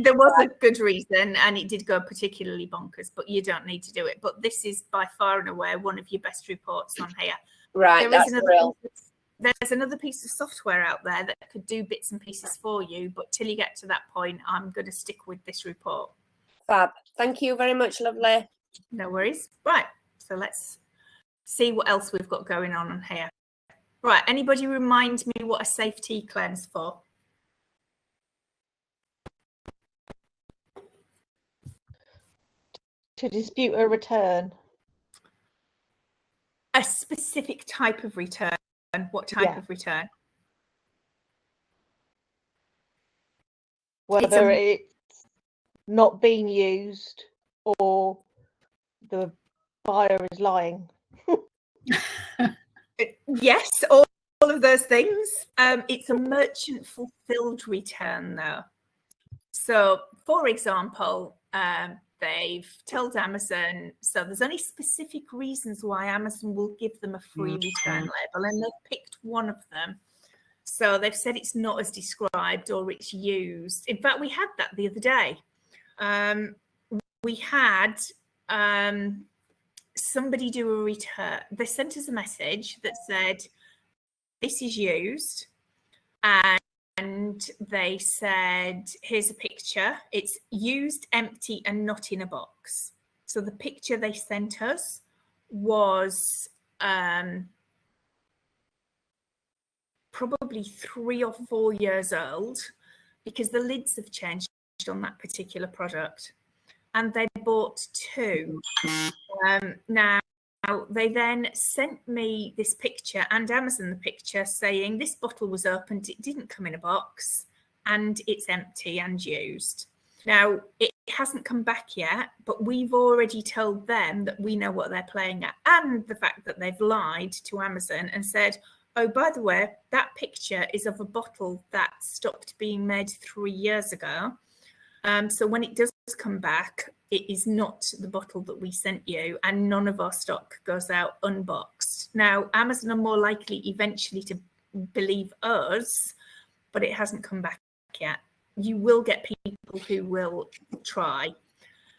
there was a good reason, and it did go particularly bonkers. But you don't need to do it. But this is by far and away one of your best reports on here. Right. There's another piece of software out there that could do bits and pieces for you. But till you get to that point, I'm going to stick with this report. Fab. Thank you very much, lovely. No worries. Right. So let's see what else we've got going on here. Right, anybody remind me what a safety claim's for? To dispute a return. A specific type of return. What type of return? Whether it's not being used or the buyer is lying. Yes, all of those things. It's a merchant fulfilled return though. So for example, they've told Amazon, so there's only specific reasons why Amazon will give them a free return label, and they've picked one of them. So they've said it's not as described or it's used. In fact, we had that the other day. We had somebody do a return. They sent us a message that said, this is used. And they said, here's a picture. It's used, empty, and not in a box. So the picture they sent us was probably 3 or 4 years old, because the lids have changed on that particular product. And they bought 2. Now, they then sent me this picture and Amazon the picture saying this bottle was opened, it didn't come in a box, and it's empty and used. Now, it hasn't come back yet, but we've already told them that we know what they're playing at, and the fact that they've lied to Amazon and said, oh, by the way, that picture is of a bottle that stopped being made 3 years ago. So when it does come back, it is not the bottle that we sent you, and none of our stock goes out unboxed. Now, Amazon are more likely eventually to believe us, but it hasn't come back yet. You will get people who will try.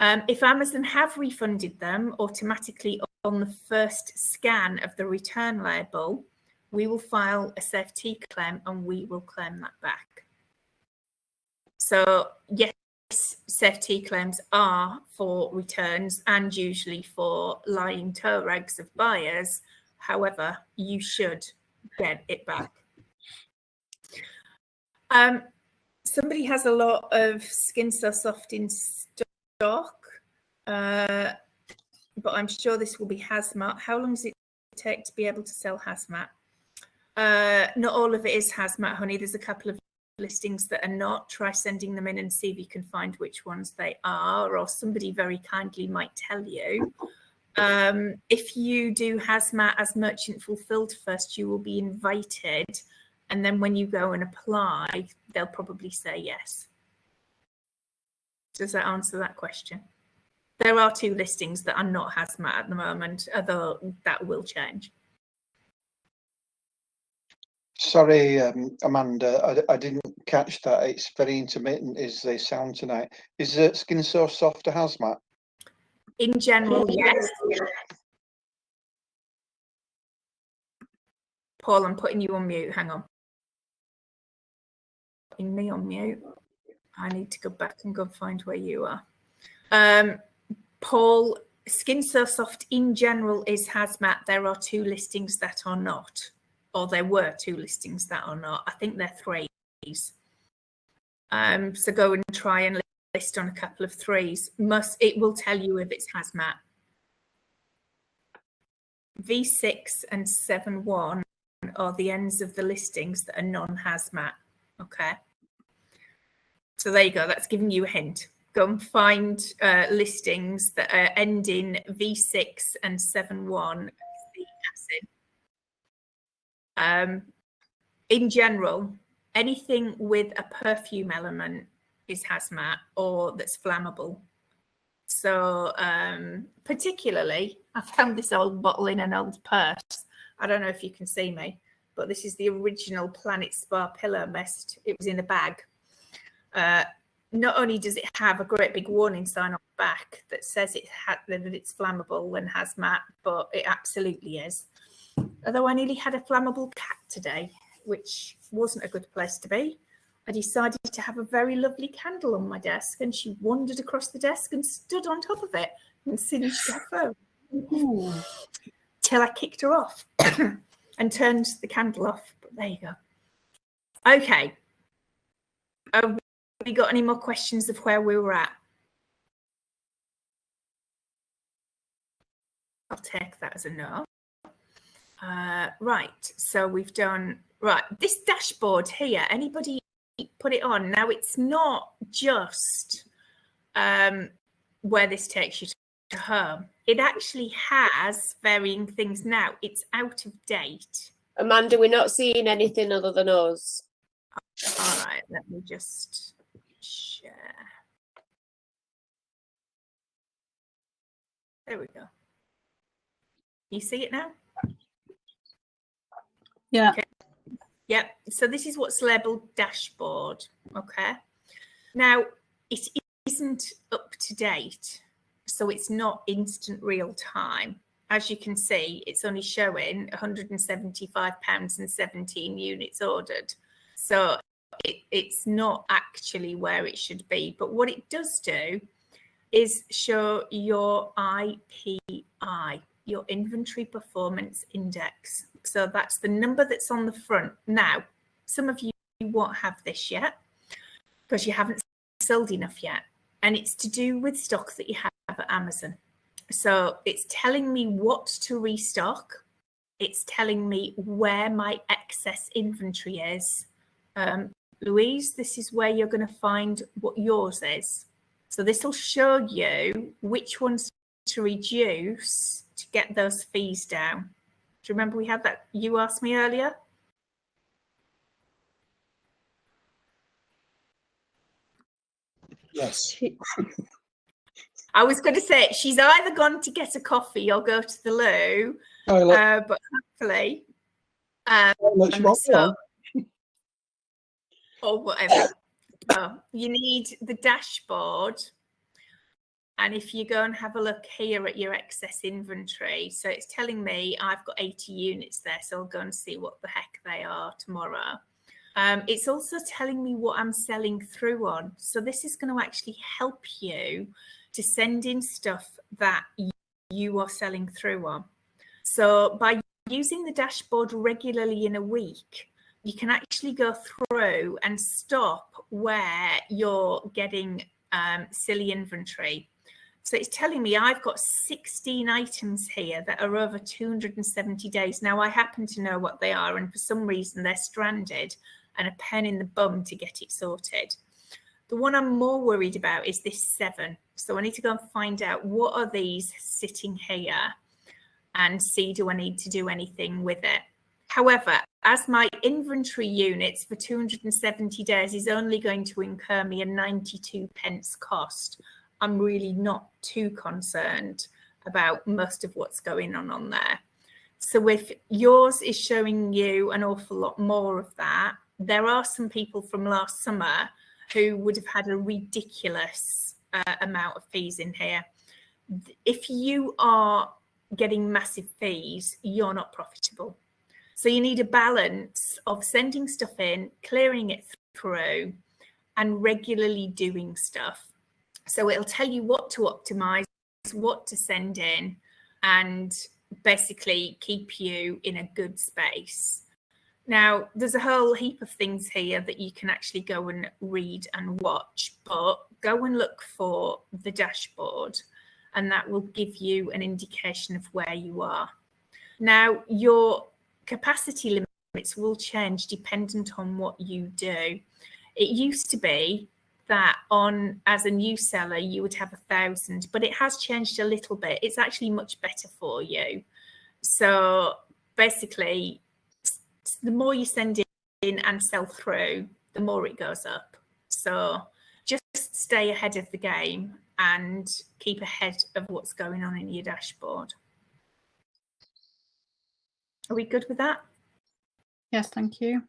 If Amazon have refunded them automatically on the first scan of the return label, we will file a safety claim and we will claim that back. So, yes, safety claims are for returns and usually for lying toe rags of buyers. However, you should get it back. Somebody has a lot of Skin So Soft in stock, but I'm sure this will be hazmat. How long does it take to be able to sell hazmat? Not all of it is hazmat, honey. There's a couple of listings that are not. Try sending them in and see if you can find which ones they are, or somebody very kindly might tell you. If you do hazmat as merchant fulfilled first, you will be invited, and then when you go and apply, they'll probably say yes. Does that answer that question? There are 2 listings that are not hazmat at the moment, although that will change. Sorry, Amanda, I didn't catch that. It's very intermittent as they sound tonight. Is Skin So Soft a hazmat? In general, yes. Paul, I'm putting you on mute. Hang on. Putting me on mute. I need to go back and go find where you are. Paul, Skin So Soft in general is hazmat. There are 2 listings that are not. Or there were 2 listings that are not. I think they're 3s. So go and try and list on a couple of 3s. It will tell you if it's hazmat. V6 and 7.1 are the ends of the listings that are non-hazmat. Okay. So there you go. That's giving you a hint. Go and find listings that are ending V6 and 7.1 acid. In general, anything with a perfume element is hazmat or that's flammable. So particularly, I found this old bottle in an old purse. I don't know if you can see me, but this is the original Planet Spa pillow mist. It was in a bag. Not only does it have a great big warning sign on the back that says that it's flammable and hazmat, but it absolutely is. Although I nearly had a flammable cat today, which wasn't a good place to be. I decided to have a very lovely candle on my desk, and she wandered across the desk and stood on top of it and singed her phone. Till I kicked her off and turned the candle off. But there you go. Okay. Have we got any more questions of where we were at? I'll take that as a no. Right, so we've done, right, this dashboard here, anybody put it on? Now, it's not just where this takes you to home. It actually has varying things now. It's out of date. Amanda, we're not seeing anything other than us. All right, let me just share. There we go. You see it now? Yeah. Okay. Yep. So this is what's labelled dashboard. Okay. Now, it isn't up to date, so it's not instant real time. As you can see, it's only showing £175 and 17 units ordered. So it's not actually where it should be. But what it does do is show your IPI, your Inventory Performance Index. So that's the number that's on the front. Now, some of you won't have this yet because you haven't sold enough yet. And it's to do with stock that you have at Amazon. So it's telling me what to restock. It's telling me where my excess inventory is. Louise, this is where you're going to find what yours is. So this will show you which ones to reduce to get those fees down. Do you remember we had that you asked me earlier? Yes. I was going to say she's either gone to get a coffee or go to the loo, but hopefully, or whatever. So you need the dashboard, and if you go and have a look here at your excess inventory, so it's telling me I've got 80 units there, so I'll go and see what the heck they are tomorrow. It's also telling me what I'm selling through on. So this is going to actually help you to send in stuff that you are selling through on. So by using the dashboard regularly in a week, you can actually go through and stop where you're getting silly inventory. So it's telling me I've got 16 items here that are over 270 days. Now, I happen to know what they are, and for some reason they're stranded and a pen in the bum to get it sorted. The one I'm more worried about is this 7. So I need to go and find out what are these sitting here and see, do I need to do anything with it? However, as my inventory units for 270 days is only going to incur me a 92 pence cost, I'm really not too concerned about most of what's going on there. So if yours is showing you an awful lot more of that, there are some people from last summer who would have had a ridiculous amount of fees in here. If you are getting massive fees, you're not profitable. So you need a balance of sending stuff in, clearing it through, and regularly doing stuff. So it'll tell you what to optimize, what to send in, and basically keep you in a good space. Now, there's a whole heap of things here that you can actually go and read and watch, but go and look for the dashboard, and that will give you an indication of where you are. Now, your capacity limits will change dependent on what you do. It used to be that as a new seller, you would have 1,000, but it has changed a little bit. It's actually much better for you. So basically, the more you send in and sell through, the more it goes up. So just stay ahead of the game and keep ahead of what's going on in your dashboard. Are we good with that? Yes, thank you.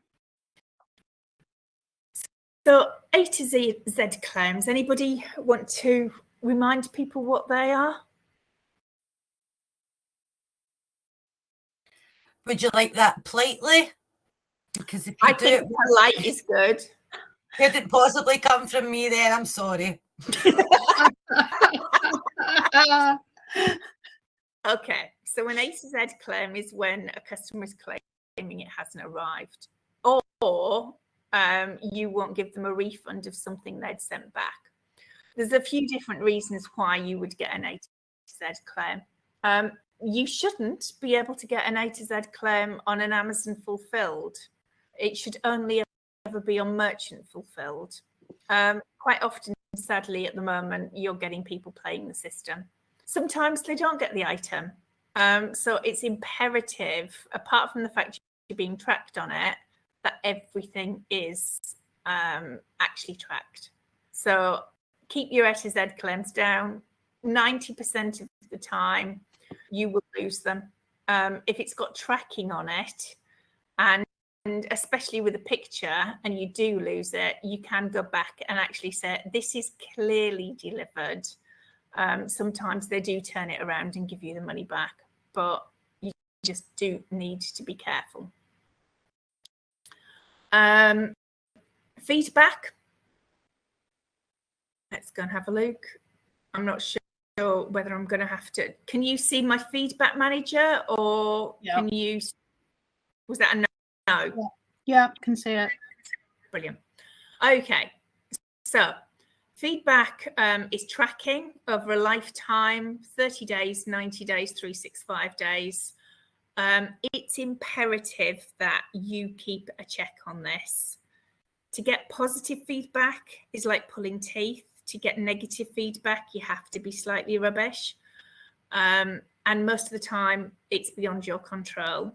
So A to Z claims. Anybody want to remind people what they are? Would you like that politely? Because if you I do think it, polite is good. could it possibly come from me then? I'm sorry. Okay, so an A to Z claim is when a customer is claiming it hasn't arrived, or you won't give them a refund of something they'd sent back. There's a few different reasons why you would get an A to Z claim. You shouldn't be able to get an A to Z claim on an Amazon fulfilled. It should only ever be on merchant fulfilled. Quite often, sadly, at the moment, you're getting people playing the system. Sometimes they don't get the item. So it's imperative, apart from the fact you're being tracked on it, that everything is actually tracked. So keep your A to Z claims down. 90% of the time, you will lose them. If it's got tracking on it, and especially with a picture, and you do lose it, you can go back and actually say, this is clearly delivered. Sometimes they do turn it around and give you the money back, but you just do need to be careful. Feedback. Let's go and have a look. I'm not sure whether I'm going to have to. Can you see my feedback manager, or can you? Was that a no? Yeah, can see it. Brilliant. Okay, so feedback is tracking over a lifetime, 30 days, 90 days, 365 days. It's imperative that you keep a check on this. To get positive feedback is like pulling teeth. To get negative feedback, you have to be slightly rubbish. And most of the time, it's beyond your control.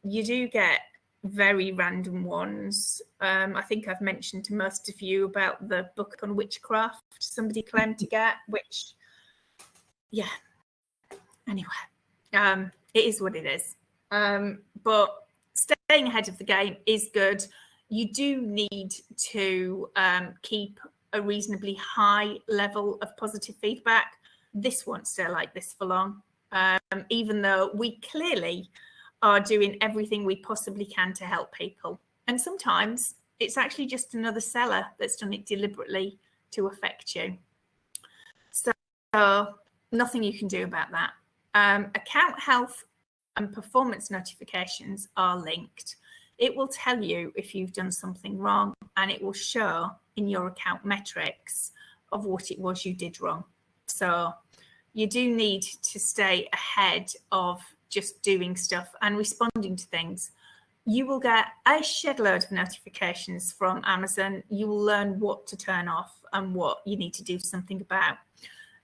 You do get very random ones. I think I've mentioned to most of you about the book on witchcraft somebody claimed to get, which, yeah, anyway, it is what it is. But staying ahead of the game is good. You do need to keep a reasonably high level of positive feedback. This won't stay like this for long, even though we clearly are doing everything we possibly can to help people. And sometimes it's actually just another seller that's done it deliberately to affect you. So nothing you can do about that. Account health and performance notifications are linked. It will tell you if you've done something wrong, and it will show in your account metrics of what it was you did wrong. So you do need to stay ahead of just doing stuff and responding to things. You will get a shed load of notifications from Amazon. You will learn what to turn off and what you need to do something about.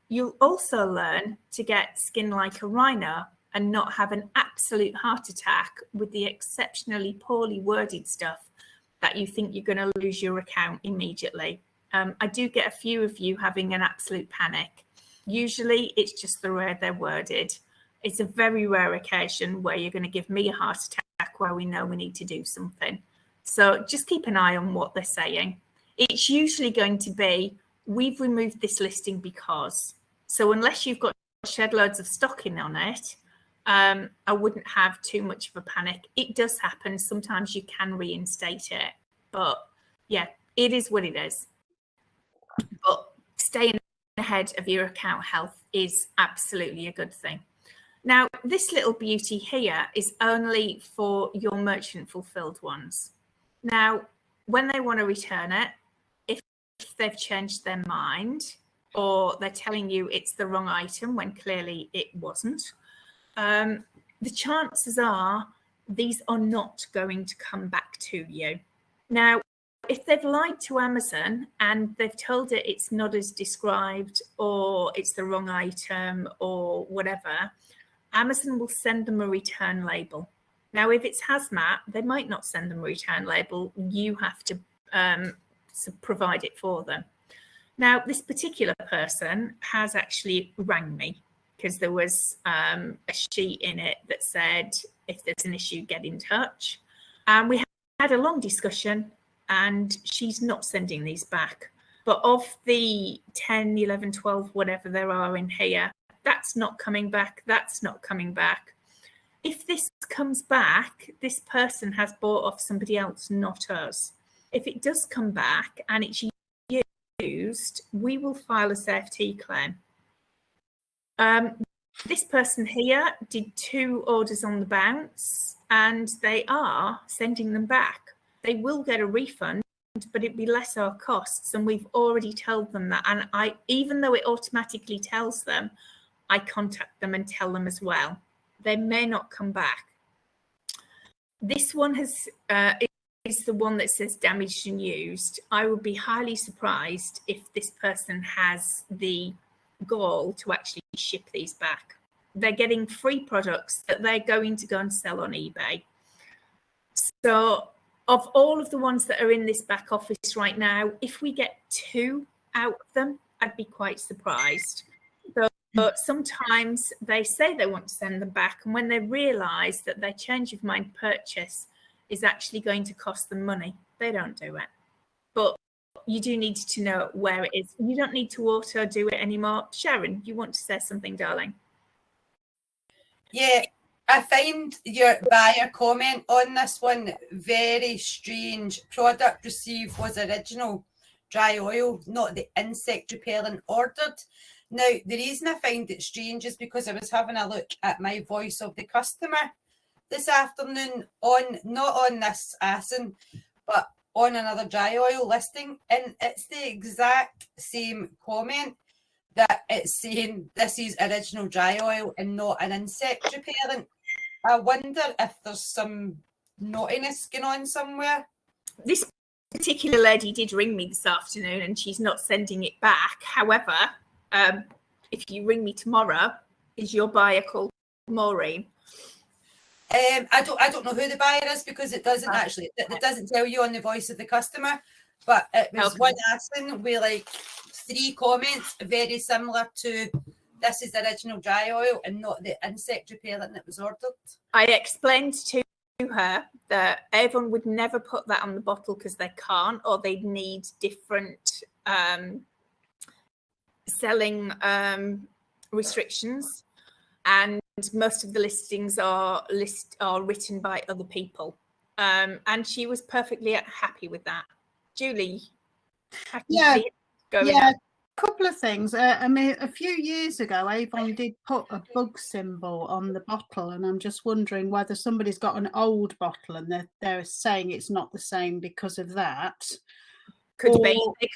You'll also learn to get skin like a rhino and not have an absolute heart attack with the exceptionally poorly worded stuff that you think you're going to lose your account immediately. I do get a few of you having an absolute panic. Usually it's just the way they're worded. It's a very rare occasion where you're going to give me a heart attack where we know we need to do something. So just keep an eye on what they're saying. It's usually going to be, we've removed this listing because. So unless you've got shed loads of stock in on it, I wouldn't have too much of a panic. It does happen. Sometimes you can reinstate it. But yeah, it is what it is. But staying ahead of your account health is absolutely a good thing. Now, this little beauty here is only for your merchant fulfilled ones. Now, when they want to return it, if they've changed their mind or they're telling you it's the wrong item when clearly it wasn't, the chances are these are not going to come back to you. Now, if they've lied to Amazon and they've told it it's not as described, or it's the wrong item, or whatever, Amazon will send them a return label. Now, if it's hazmat, they might not send them a return label. You have to provide it for them. Now, this particular person has actually rang me because there was a sheet in it that said, if there's an issue, get in touch. And we had a long discussion, and she's not sending these back. But of the 10, 11, 12, whatever there are in here, that's not coming back. That's not coming back. If this comes back, this person has bought off somebody else, not us. If it does come back and it's used, we will file a CFT claim. This person here did 2 orders on the bounce, and they are sending them back. They will get a refund, but it'd be less our costs, and we've already told them that. And even though it automatically tells them, I contact them and tell them as well. They may not come back. This one is the one that says damaged and used. I would be highly surprised if this person has the gall to actually ship these back. They're getting free products that they're going to go and sell on eBay. So of all of the ones that are in this back office right now, if we get 2 out of them, I'd be quite surprised. But sometimes they say they want to send them back, and when they realise that their change of mind purchase is actually going to cost them money, they don't do it. But you do need to know where it is. You don't need to auto do it anymore. Sharon, you want to say something, darling? Yeah, I find your buyer comment on this one very strange. Product received was original dry oil, not the insect repellent ordered. Now, the reason I find it strange is because I was having a look at my voice of the customer this afternoon on, not on this ASIN, but on another dry oil listing, and it's the exact same comment, that it's saying this is original dry oil and not an insect repellent. I wonder if there's some naughtiness going on somewhere. This particular lady did ring me this afternoon, and she's not sending it back. However, if you ring me tomorrow, is your buyer called Maureen? I don't know who the buyer is, because it doesn't actually, it doesn't tell you on the voice of the customer, but it was one ASIN with like 3 comments very similar to this is the original dry oil and not the insect repellent that was ordered. I explained to her that Avon would never put that on the bottle because they can't, or they need different selling restrictions, and most of the listings are written by other people, and she was perfectly happy with that. Julie, yeah, a couple of things. I mean, a few years ago, Avon did put a bug symbol on the bottle, and I'm just wondering whether somebody's got an old bottle and they're saying it's not the same because of that. Could be. They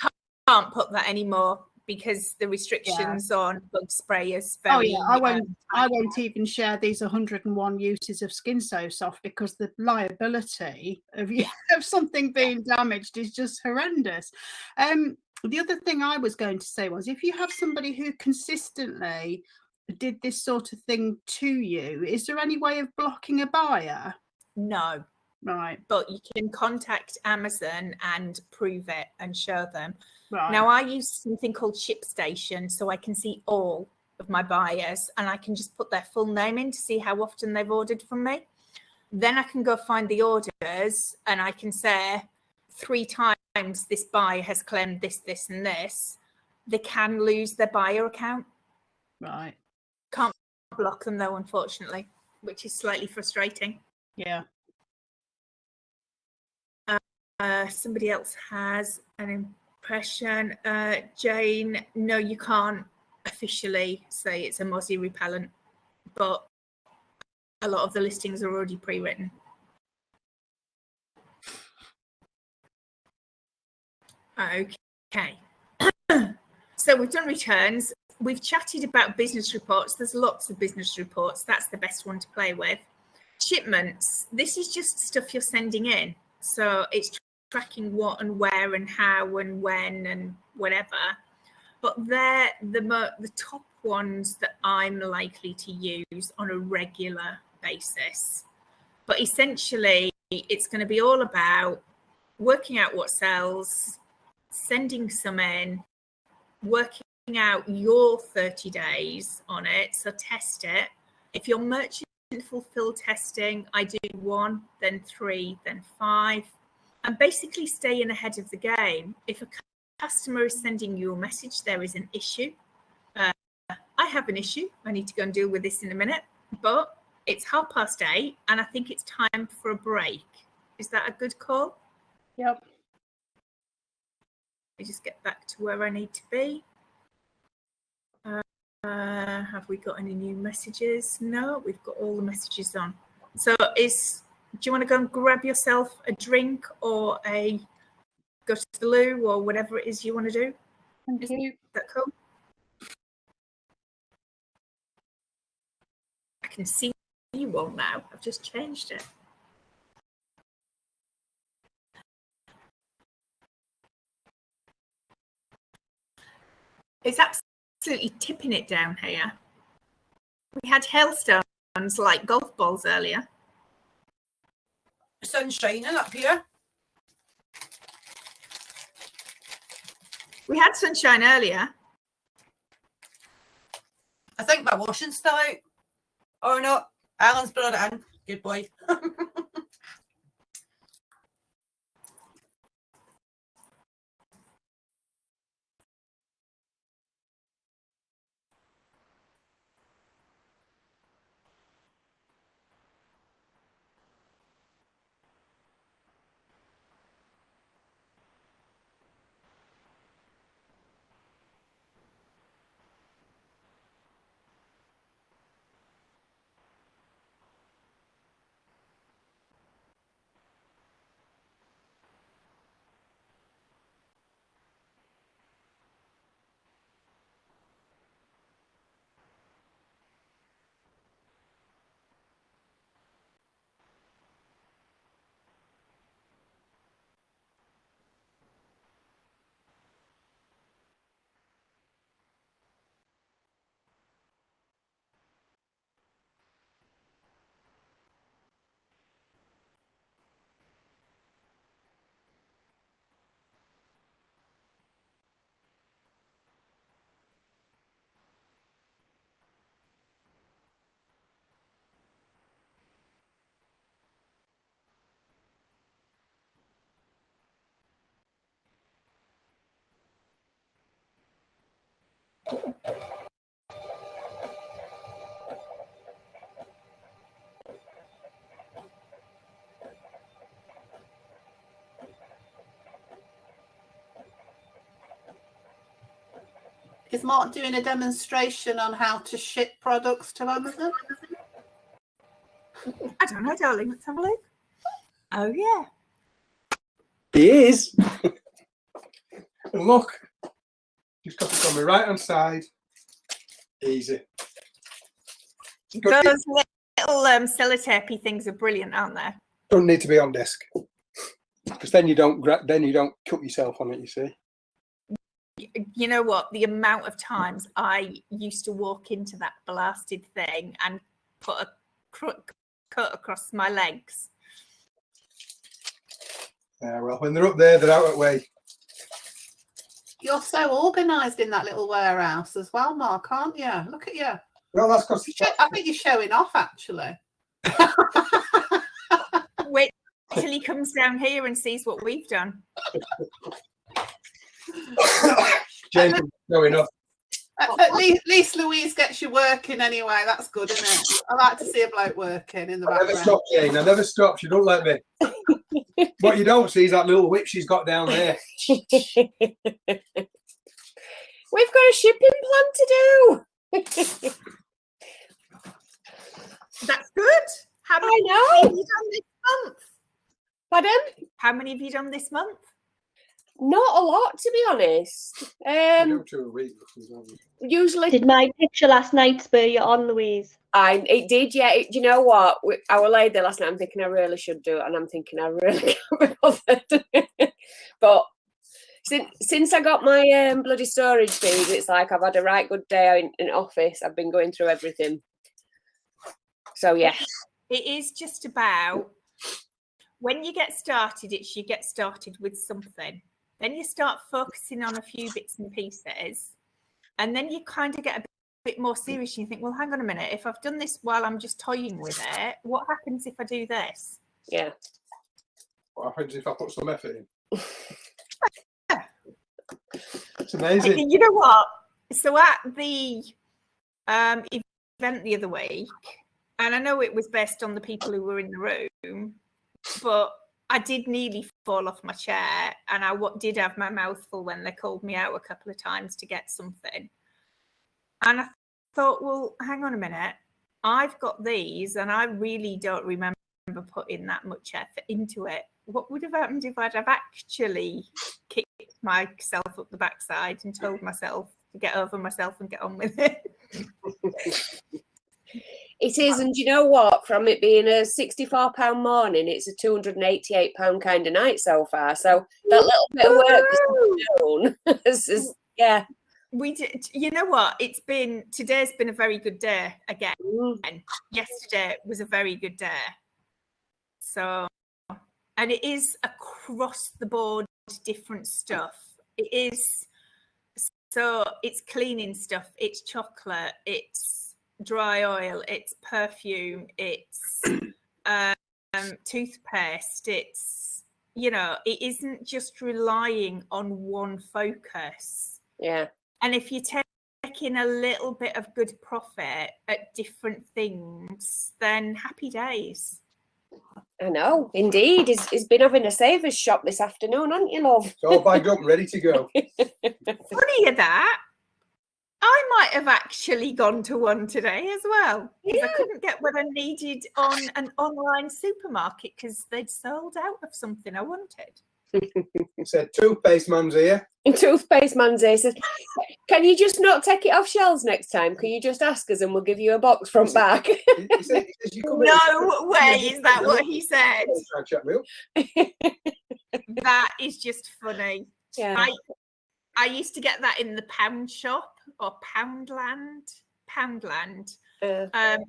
can't put that anymore because the restrictions on bug spray is very... I won't even share these 101 uses of Skin So Soft, because the liability of something being damaged is just horrendous. The other thing I was going to say was, if you have somebody who consistently did this sort of thing to you, is there any way of blocking a buyer? No. Right. But you can contact Amazon and prove it and show them. Right. Now, I use something called ShipStation, so I can see all of my buyers, and I can just put their full name in to see how often they've ordered from me. Then I can go find the orders, and I can say 3 times this buyer has claimed this, this, and this. They can lose their buyer account. Right. Can't block them though, unfortunately, which is slightly frustrating. Yeah. Somebody else has an impression. Jane, no, you can't officially say it's a mozzie repellent, but a lot of the listings are already pre-written. Okay. So we've done returns. We've chatted about business reports. There's lots of business reports. That's the best one to play with. shipments, this is just stuff you're sending in. So it's tracking what and where and how and when and whatever. But they're the top ones that I'm likely to use on a regular basis. But essentially, it's going to be all about working out what sells, sending some in, working out your 30 days on it. So test it. If you're merchant fulfill testing, I do 1, then 3, then 5, and basically staying ahead of the game. If a customer is sending you a message, there is an issue. I have an issue. I need to go and deal with this in a minute, but it's 8:30 and I think it's time for a break. Is that a good call? Yep. Let me just get back to where I need to be. Have we got any new messages? No, we've got all the messages on. So do you want to go and grab yourself a drink or go to the loo or whatever it is you want to do? Thank you. Is that cool? I can see you all now. I've just changed it. It's absolutely tipping it down here. We had hailstones like golf balls earlier. Sun's shining up here. We had sunshine earlier. I think my washing's still out. Or not. Alan's brought it in. Good boy. Is Mark doing a demonstration on how to ship products to Amazon? I don't know, darling. Let's have a look. Oh, yeah. He is. And look, just got it on my right hand side. Easy. Those little sellotapey things are brilliant, aren't they? Don't need to be on desk because then you don't cut yourself on it. You see. You know what? The amount of times I used to walk into that blasted thing and put a cut across my legs. Yeah, well, when they're up there, they're out of the way. You're so organised in that little warehouse as well, Mark, aren't you? Look at you. Well, that's because I think you're showing off, actually. Wait till he comes down here and sees what we've done. James is showing off. At least Louise gets you working anyway. That's good, isn't it? I like to see a bloke working in the background. I never stop, Jane. I never stop. She don't let me. What you don't see is that little whip she's got down there. We've got a shipping plan to do. That's good. How many have you done this month? Pardon? How many have you done this month? Not a lot, to be honest. I do 2 a week. Usually, Did my picture last night spur you on, Louise? it did, yeah. Do you know what? I was laid there last night. I'm thinking I really should do it, and I'm thinking I really can't be bothered. But since I got my bloody storage feed, it's like I've had a right good day in office. I've been going through everything. So yeah, it is just about when you get started. It's you get started with something, then you start focusing on a few bits and pieces, and then you kind of get a bit more serious. And you think, well, hang on a minute. If I've done this while I'm just toying with it, what happens if I do this? Yeah. What happens if I put some effort in? It's amazing. You know what? So at the event the other week, and I know it was based on the people who were in the room, but I did nearly fall off my chair, and I did have my mouth full when they called me out a couple of times to get something. And I thought, well, hang on a minute. I've got these, and I really don't remember putting that much effort into it. What would have happened if I'd have actually kicked myself up the backside and told myself to get over myself and get on with it? It is, and you know what? From it being a £64 morning, it's a £288 kind of night so far. So that little bit of work is yeah. We did. You know what? Today's been a very good day again. Yesterday was a very good day. So, and it is across the board different stuff. It is. So it's cleaning stuff. It's chocolate. It's dry oil. It's perfume. It's toothpaste. It's, it isn't just relying on one focus. Yeah. And if you take in a little bit of good profit at different things, then happy days. I know, indeed. He's been having a savers shop this afternoon, hasn't you, love? It's all bagged up, ready to go. Funny of that, I might have actually gone to one today as well. Yeah. I couldn't get what I needed on an online supermarket because they'd sold out of something I wanted. It said toothpaste man's here. Toothpaste man's here says, can you just not take it off shelves next time? Can you just ask us and we'll give you a box from back? No way, is that what he said? That is just funny. Yeah. I used to get that in the pound shop or Poundland.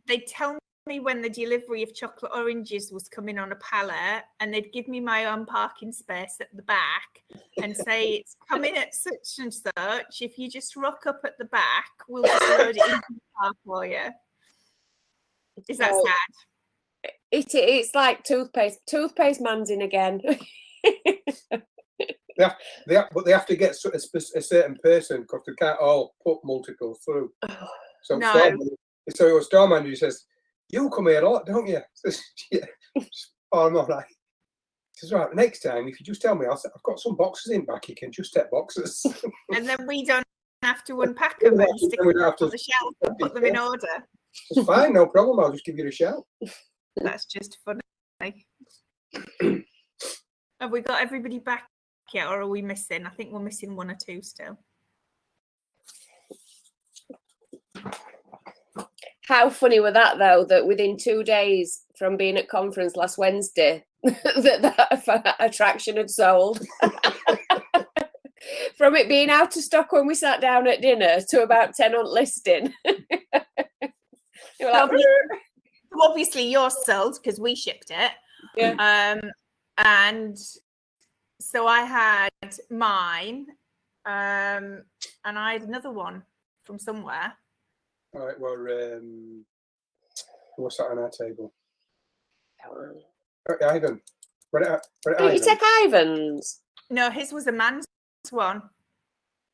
They'd tell me when the delivery of chocolate oranges was coming on a pallet, and they'd give me my own parking space at the back and say it's coming at such and such. If you just rock up at the back, we'll just load it into the car for you. Is that sad? It's like toothpaste man's in again. But they have to get a certain person because they can't all put multiple through. So no. So your store manager says, you come here a lot, don't you? Yeah. Oh, I'm all right. He says, right, next time, if you just tell me, I've got some boxes in back, you can just take boxes. And then we don't have to unpack them and stick them on the shelf and put them in order. It's fine, no problem. I'll just give you a shout. That's just funny. Have we got everybody back yet, or are we missing? I think we're missing one or two still. How funny were that, though, that within 2 days from being at conference last Wednesday, that attraction had sold. From it being out of stock when we sat down at dinner to about 10 on listing. Obviously yours sold because we shipped it. Yeah. And so I had mine, and I had another one from somewhere. All right, well, what's that on our table? Ivan. Did you take Ivan's? No, his was a man's one.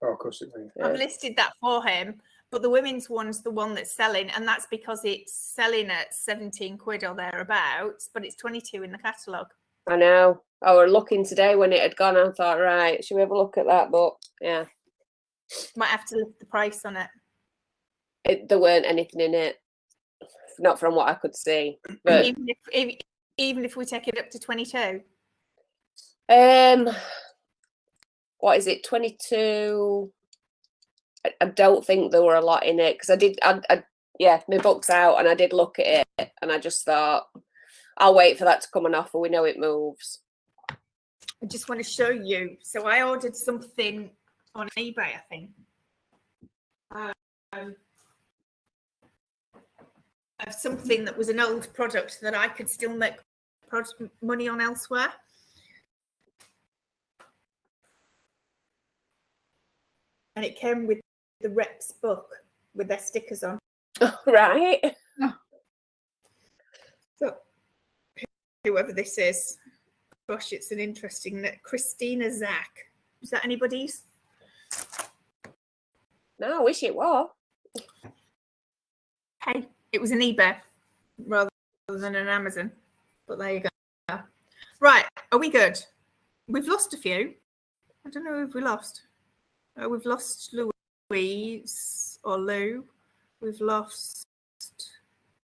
Oh, of course it was. Yeah. I've listed that for him, but the women's one's the one that's selling, and that's because it's selling at 17 quid or thereabouts, but it's 22 in the catalogue. I know. I was looking today when it had gone. I thought, right, should we have a look at that? But yeah, might have to lift the price on it. There weren't anything in it, not from what I could see. But even if we take it up to 22. what is it, 22? I don't think there were a lot in it, because yeah, my book's out and I did look at it and I just thought, I'll wait for that to come on offer. We know it moves. I just want to show you. So I ordered something on eBay, I think. Of something that was an old product that I could still make money on elsewhere. And it came with the Reps book with their stickers on. Right. So whoever this is, gosh, it's an interesting, Christina Zach. Is that anybody's? No, I wish it was. Hey, it was an eBay rather than an Amazon, but there you go. Right, are we good? We've lost a few. I don't know if we lost. We've lost Louise or Lou. We've lost.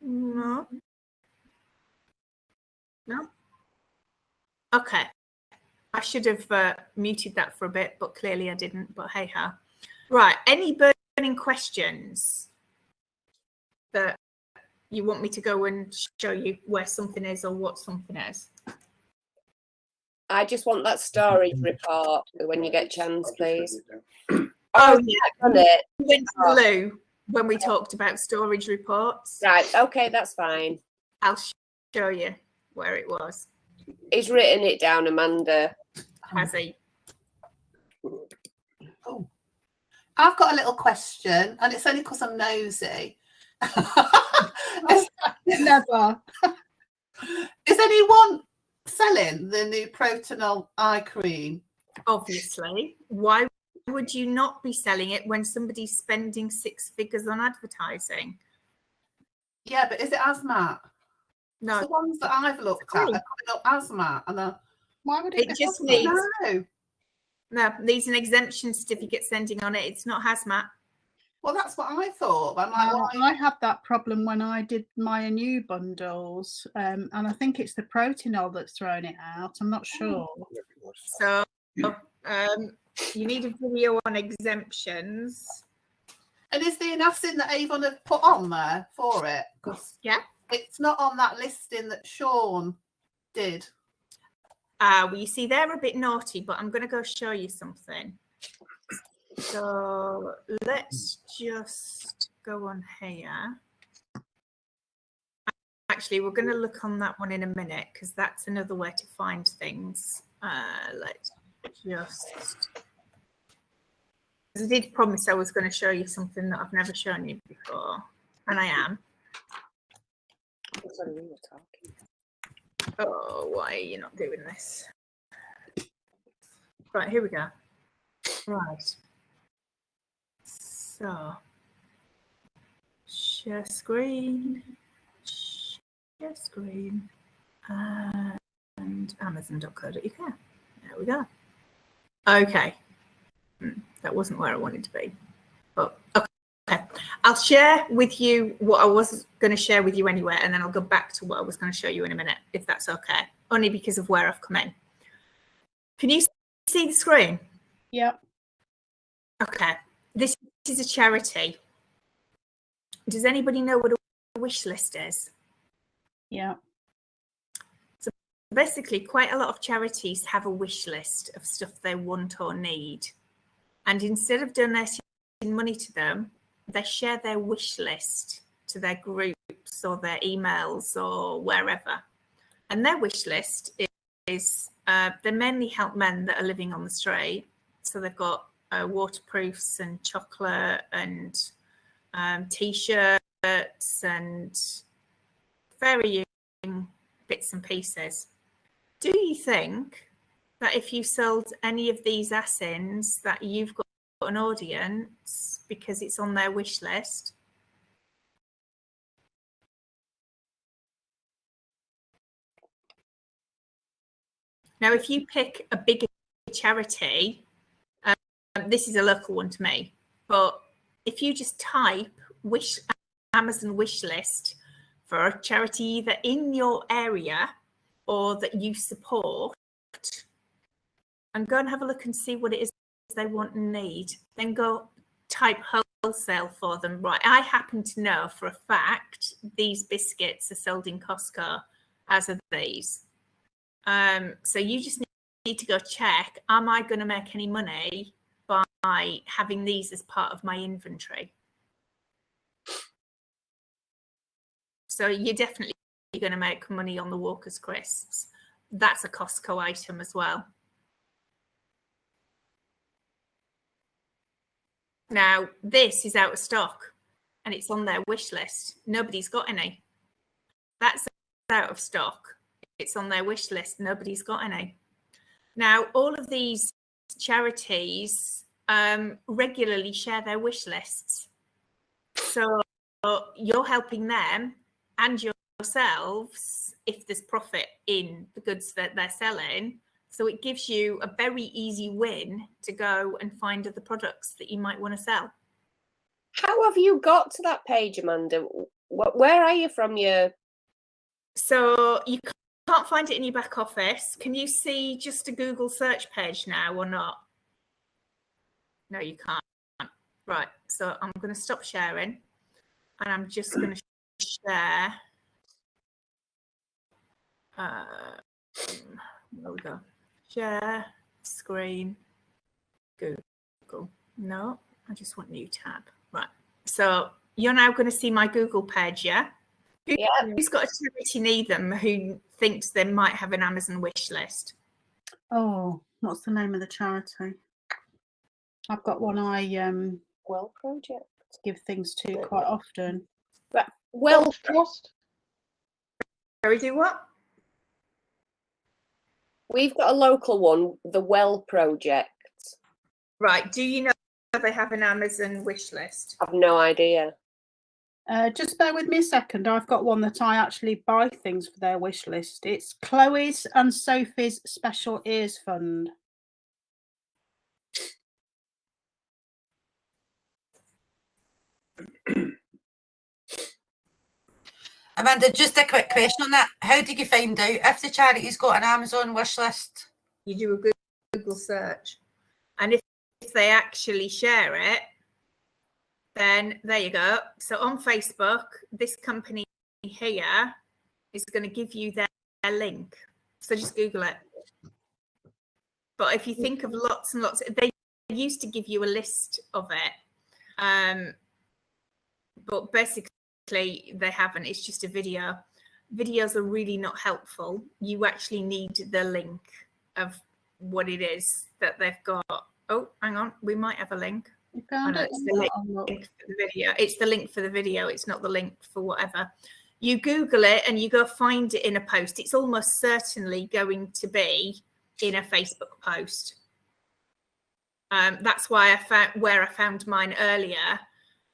No. No. Okay. I should have muted that for a bit, but clearly I didn't. But hey ho. Right. Any burning questions that you want me to go and show you where something is or what something is? I just want that storage report when you get a chance, please. Oh, yeah. On it. We went to Lou when we talked about storage reports. Right. Okay, that's fine. I'll show you where it was. He's written it down, Amanda. Has he? Oh, I've got a little question, and it's only because I'm nosy. Never. Is anyone selling the new Protanol eye cream? Obviously. Why would you not be selling it when somebody's spending 6 figures on advertising? Yeah, but is it Asmat? No. The ones that I've looked at are coming up Asmat, and why would it just needs no, needs an exemption certificate sending on it. It's not hazmat. Well, that's what I thought. But I'm like, I had that problem when I did my new bundles, and I think it's the Protanol that's thrown it out. I'm not sure. So you need a video on exemptions. And is the Anacin that Avon have put on there for it? Because yeah, it's not on that listing that Sean did. Well, you see, they're a bit naughty, but I'm going to go show you something. So let's just go on here. Actually, we're going to look on that one in a minute because that's another way to find things. Let's just... I did promise I was going to show you something that I've never shown you before, and I am. Oh, why are you not doing this? Right, here we go. Right. So, share screen, and amazon.co.uk. There we go. Okay. That wasn't where I wanted to be, but okay. I'll share with you what I was going to share with you anyway, and then I'll go back to what I was going to show you in a minute, if that's okay, only because of where I've come in. Can you see the screen? Yep. Okay. This is a charity. Does anybody know what a wish list is? Yeah. So basically, quite a lot of charities have a wish list of stuff they want or need. And instead of donating money to them, they share their wish list to their groups or their emails or wherever. And their wish list is they mainly help men that are living on the street. So they've got waterproofs and chocolate and T-shirts and varying bits and pieces. Do you think that if you sold any of these asins that you've got an audience because it's on their wish list? Now, if you pick a bigger charity, this is a local one to me, but if you just type Amazon wish list for a charity either in your area or that you support, and go and have a look and see what it is they want and need, then go type wholesale for them. Right, I happen to know for a fact these biscuits are sold in Costco, as are these. So you just need to go check, am I going to make any money by having these as part of my inventory? So you're definitely going to make money on the Walker's crisps. That's a Costco item as well. Now, this is out of stock and it's on their wish list. Nobody's got any. That's out of stock. It's on their wish list. Nobody's got any. Now, all of these charities regularly share their wish lists. So you're helping them and yourselves if there's profit in the goods that they're selling. So it gives you a very easy win to go and find other products that you might want to sell. How have you got to that page, Amanda? Where are you from your... So you can't find it in your back office. Can you see just a Google search page now or not? No, you can't. Right, so I'm going to stop sharing and I'm just going to share. There we go. Share screen, Google. No, I just want new tab. Right. So you're now going to see my Google page, yeah? Who's got a charity near them who thinks they might have an Amazon wish list? Oh, what's the name of the charity? I've got one I Well Project give things to quite often. But Well Trust. Sorry, do what? We've got a local one, the Well Project. Right. Do you know they have an Amazon wish list? I've no idea. Just bear with me a second. I've got one that I actually buy things for their wish list. It's Chloe's and Sophie's Special Ears Fund. Amanda, just a quick question on that. How did you find out if the charity's got an Amazon wish list? You do a Google search. And if they actually share it, then there you go. So on Facebook, this company here is going to give you their link. So just Google it. But if you think of lots and lots, they used to give you a list of it. But basically, they haven't. It's just a video. Videos are really not helpful. You actually need the link of what it is that they've got. Oh, hang on. We might have a link. You found it? It's the link for the video. It's the link for the video. It's not the link for whatever. You Google it and you go find it in a post. It's almost certainly going to be in a Facebook post. That's why I found mine earlier.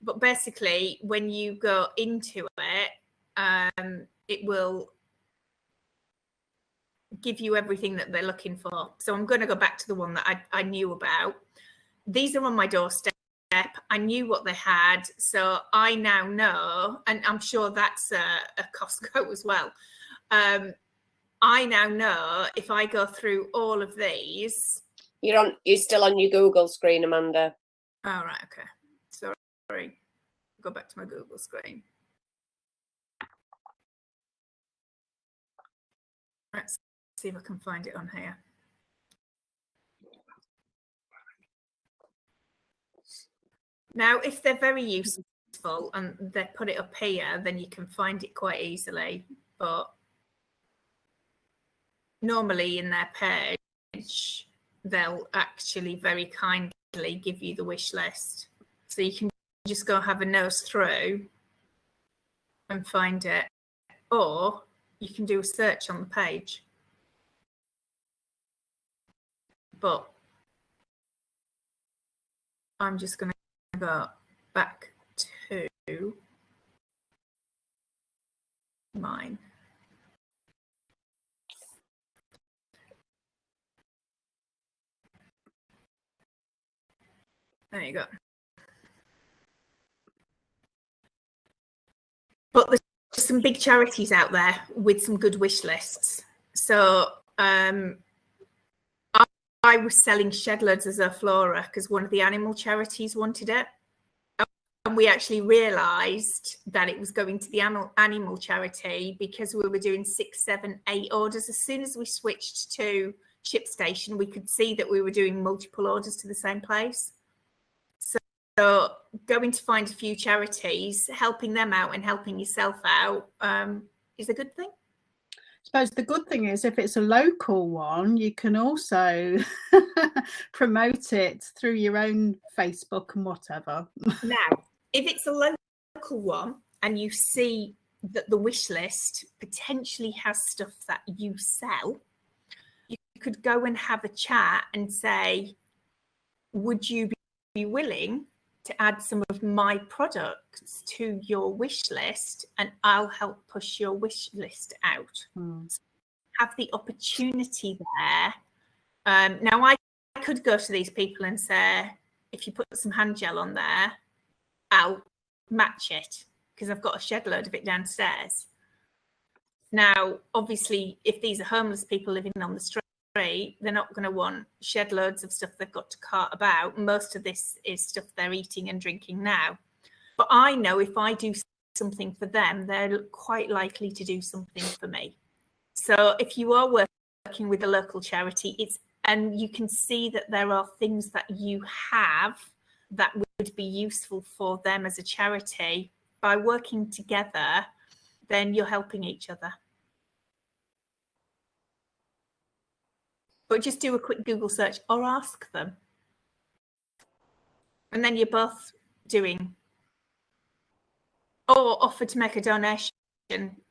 But basically, when you go into it, it will give you everything that they're looking for. So I'm going to go back to the one that I knew about. These are on my doorstep. I knew what they had. So I now know, and I'm sure that's a Costco as well. I now know if I go through all of these. You're still on your Google screen, Amanda. Oh, right. Okay. Sorry. Go back to my Google screen. Let's see if I can find it on here. Now, if they're very useful and they put it up here, then you can find it quite easily. But normally in their page, they'll actually very kindly give you the wish list. So you can just go have a nose through and find it, or you can do a search on the page. But I'm just going to go back to mine. There you go. But there's some big charities out there with some good wish lists. So I I was selling shed loads of Zoflora because one of the animal charities wanted it. And we actually realised that it was going to the animal charity because we were doing 6, 7, 8 orders. As soon as we switched to ShipStation, we could see that we were doing multiple orders to the same place. So going to find a few charities, helping them out and helping yourself out is a good thing. I suppose the good thing is if it's a local one, you can also promote it through your own Facebook and whatever. Now, if it's a local one and you see that the wish list potentially has stuff that you sell, you could go and have a chat and say, would you be willing to add some of my products to your wish list and I'll help push your wish list out. So have the opportunity there. Now I could go to these people and say, if you put some hand gel on there, I'll match it because I've got a shed load of it downstairs. Now, obviously, if these are homeless people living on the street, they're not going to want shed loads of stuff they've got to cart about. Most of this is stuff they're eating and drinking now. But I know if I do something for them, they're quite likely to do something for me. So if you are working with a local charity, and you can see that there are things that you have that would be useful for them as a charity, by working together, then you're helping each other. But just do a quick Google search or ask them. And then you're both doing, or offer to make a donation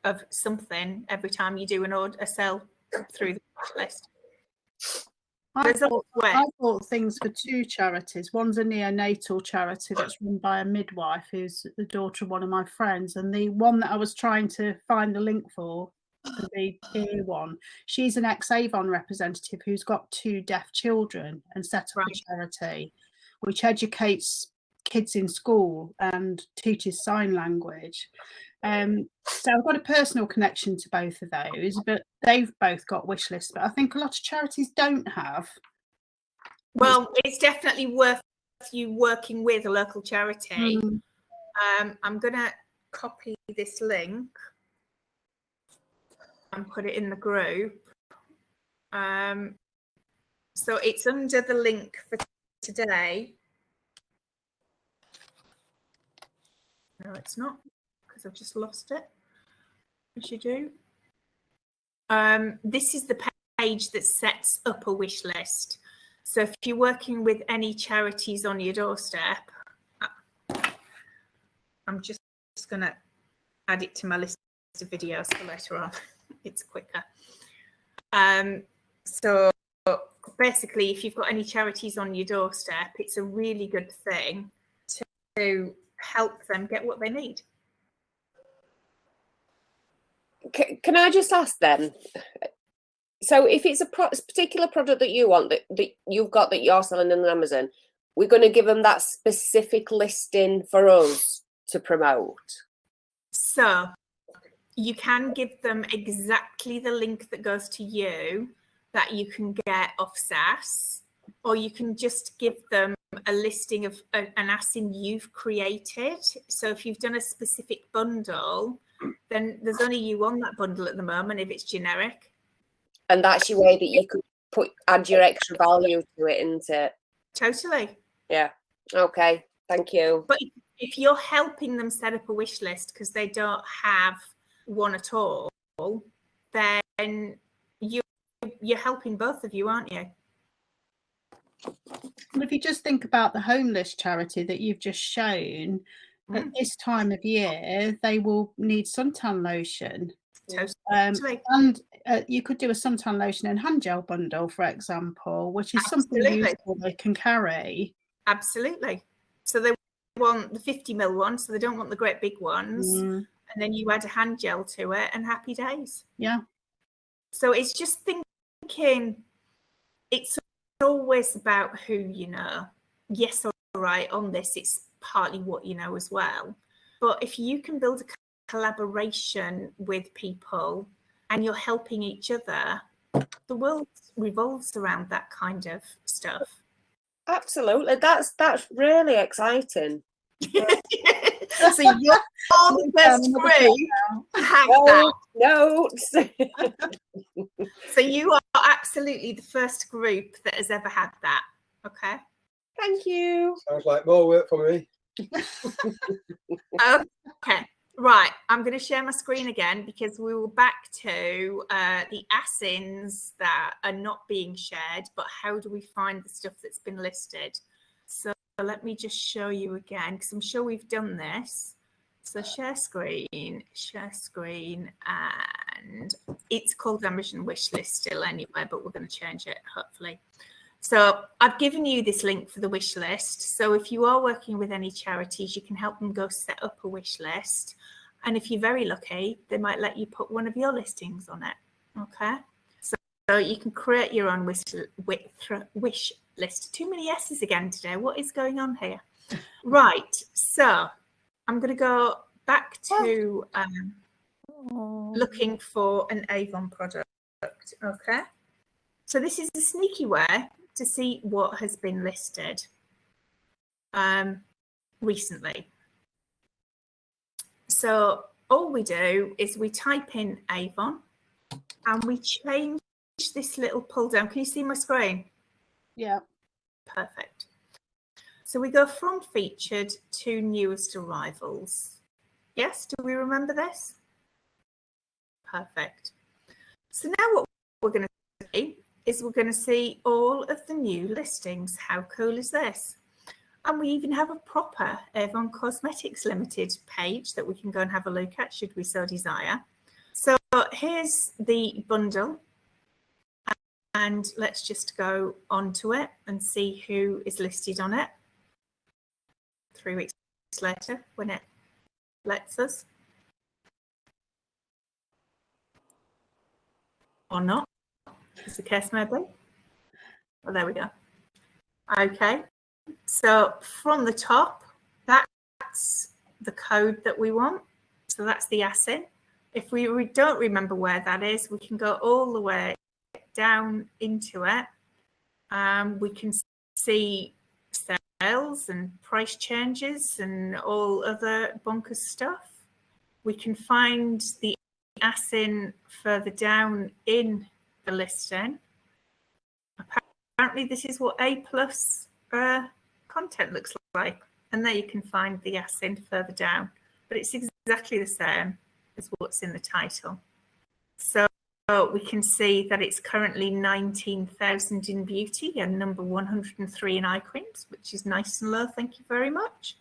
of something every time you do a sell through the list. I bought things for 2 charities. One's a neonatal charity that's run by a midwife who's the daughter of one of my friends. And the one that I was trying to find the link for, the ear one, she's an ex-Avon representative who's got 2 deaf children and set up a charity which educates kids in school and teaches sign language. So I've got a personal connection to both of those, but they've both got wish lists. But I think a lot of charities don't have. Well, it's definitely worth you working with a local charity. I'm going to copy this link and put it in the group. So it's under the link for today. No, it's not, because I've just lost it. As you do. This is the page that sets up a wish list. So if you're working with any charities on your doorstep, I'm just going to add it to my list of videos for later on. It's quicker. So basically, if you've got any charities on your doorstep, it's a really good thing to help them get what they need. Can I just ask then? So if it's a particular product that you want, that you've got that you're selling on Amazon, we're going to give them that specific listing for us to promote? So you can give them exactly the link that goes to you that you can get off SAS, or you can just give them a listing of an ASIN you've created. So if you've done a specific bundle, then there's only you on that bundle at the moment if it's generic. And that's your way that you could add your extra value to it, isn't it? Totally. Yeah. Okay. Thank you. But if you're helping them set up a wish list because they don't have one at all, then you're helping both of you, aren't you? And if you just think about the homeless charity that you've just shown, at this time of year, they will need suntan lotion. Totally. And you could do a suntan lotion and hand gel bundle, for example, which is something useful they can carry. Absolutely. So they want the 50ml one, so they don't want the great big ones. And then you add a hand gel to it and happy days. Yeah. So it's just thinking, it's always about who you know. Yes, all right, on this, it's partly what you know as well. But if you can build a collaboration with people and you're helping each other, the world revolves around that kind of stuff. Absolutely. That's really exciting. So you're the first group to have that. Notes. So you are absolutely the first group that has ever had that. Okay. Thank you. Sounds like more work for me. Okay. Right. I'm going to share my screen again because we were back to the ASINs that are not being shared, but how do we find the stuff that's been listed? So let me just show you again because I'm sure we've done this. So share screen, and it's called Amazon wish list still anyway, but we're going to change it hopefully. So I've given you this link for the wish list. So if you are working with any charities, you can help them go set up a wish list. And if you're very lucky, they might let you put one of your listings on it. Okay. So you can create your own wish list. Too many S's again today. What is going on here? Right. So I'm going to go back to looking for an Avon product. Okay. So this is a sneaky way to see what has been listed recently. So all we do is we type in Avon and we change this little pull down. Can you see my screen? Yeah. Perfect. So we go from featured to newest arrivals. Yes, do we remember this? Perfect. So now what we're going to see is we're going to see all of the new listings. How cool is this? And we even have a proper Avon Cosmetics Limited page that we can go and have a look at should we so desire. So here's the bundle. And let's just go onto it and see who is listed on it 3 weeks later when it lets us. Or not, as the case may be. Well, there we go. Okay, so from the top, that's the code that we want. So that's the ASIN. If we don't remember where that is, we can go all the way down into it. We can see sales and price changes and all other bonkers stuff. We can find the ASIN further down in the listing. Apparently this is what A+ content looks like, and there you can find the ASIN further down, but it's exactly the same as what's in the title. So we can see that it's currently 19,000 in beauty and number 103 in eye creams, which is nice and low, thank you very much.